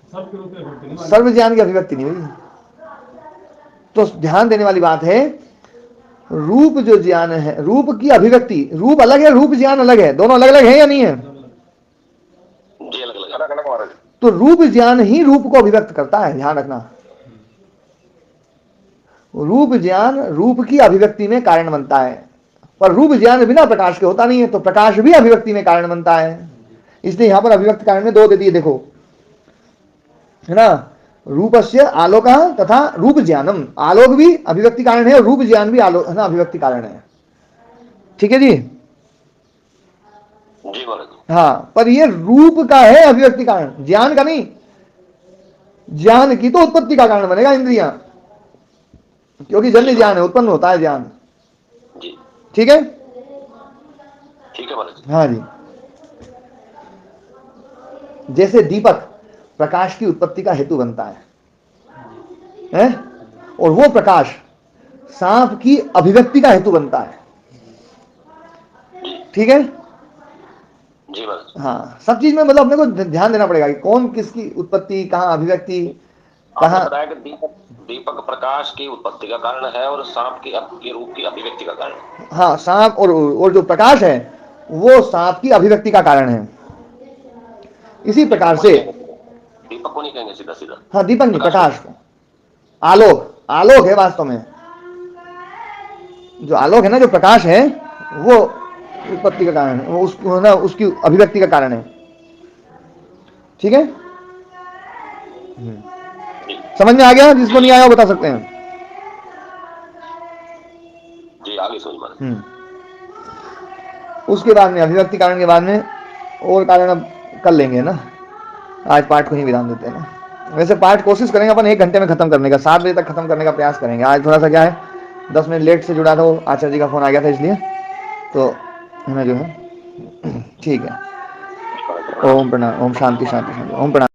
F: सर्प के रूप में अभिव्यक्ति नहीं।
A: सर्व ज्ञान की अभिव्यक्ति नहीं हुई। तो ध्यान देने वाली बात है, रूप जो ज्ञान है, रूप की अभिव्यक्ति, रूप अलग है, रूप ज्ञान अलग है, दोनों अलग अलग है या नहीं है?
B: जी अलग अलग।
C: अलग अलग महाराज।
A: तो रूप ज्ञान ही रूप को अभिव्यक्त करता है, ध्यान रखना। रूप ज्ञान रूप की अभिव्यक्ति में कारण बनता है, पर रूप ज्ञान बिना प्रकाश के होता नहीं है, तो प्रकाश भी अभिव्यक्ति में कारण बनता है। इसलिए यहां पर अभिव्यक्त कारण में दो दे दिए, देखो, है ना। रूपस्य आलोक तथा रूप ज्ञानम, आलोक भी अभिव्यक्ति कारण है और रूप ज्ञान भी आलोक, है ना, अभिव्यक्ति कारण है। ठीक है जी?
B: जी महाराज।
A: हाँ, पर ये रूप का है अभिव्यक्ति कारण, ज्ञान का नहीं। ज्ञान की तो उत्पत्ति का कारण बनेगा इंद्रियां, क्योंकि जन्य ज्ञान है, उत्पन्न होता है ज्ञान।
B: जी
A: ठीक है?
B: ठीक है महाराज।
A: हाँ जी। जैसे दीपक प्रकाश की उत्पत्ति का हेतु बनता है? और वो प्रकाश सांप की अभिव्यक्ति का हेतु बनता है। ठीक है?
B: जी महाराज।
A: हाँ, सब चीज में मतलब अपने को ध्यान देना पड़ेगा कि कौन किसकी उत्पत्ति, कहाँ अभिव्यक्ति, कहाँ।
B: बताया कि दीपक प्रकाश की उत्पत्ति का कारण है और सांप की रूप की अभिव्यक्ति का कारण।
A: हाँ, सांप और जो प्रकाश है वो सांप की अभिव्यक्ति का कारण है। इसी प्रकार से
B: दीपक को नहीं कहेंगे सीधा सीधा।
A: हाँ, दीपक नहीं, प्रकाश को। आलोक, आलोक है वास्तव में, जो आलोक है ना, जो प्रकाश है, वो उत्पत्ति का कारण है, वो उसको ना उसकी अभिव्यक्ति का कारण है। ठीक है? समझ में आ गया? जिसको नहीं आया वो बता सकते हैं।
B: जी आगे समझ में।
A: उसके बाद में अभिव्यक्ति कारण के बाद में और कारण अब कर लेंगे ना, आज पाठ को ही विराम देते हैं ना। वैसे पाठ कोशिश करेंगे अपन 1 घंटे में खत्म करने का, 7 बजे तक खत्म करने का प्रयास करेंगे। आज थोड़ा सा क्या है, 10 मिनट लेट से जुड़ा था, वो आचार्य जी का फोन आ गया था, इसलिए तो हमें जो है ठीक है। ओम प्रणाम, ओम शांति शांति शांति, ओम प्रणाम।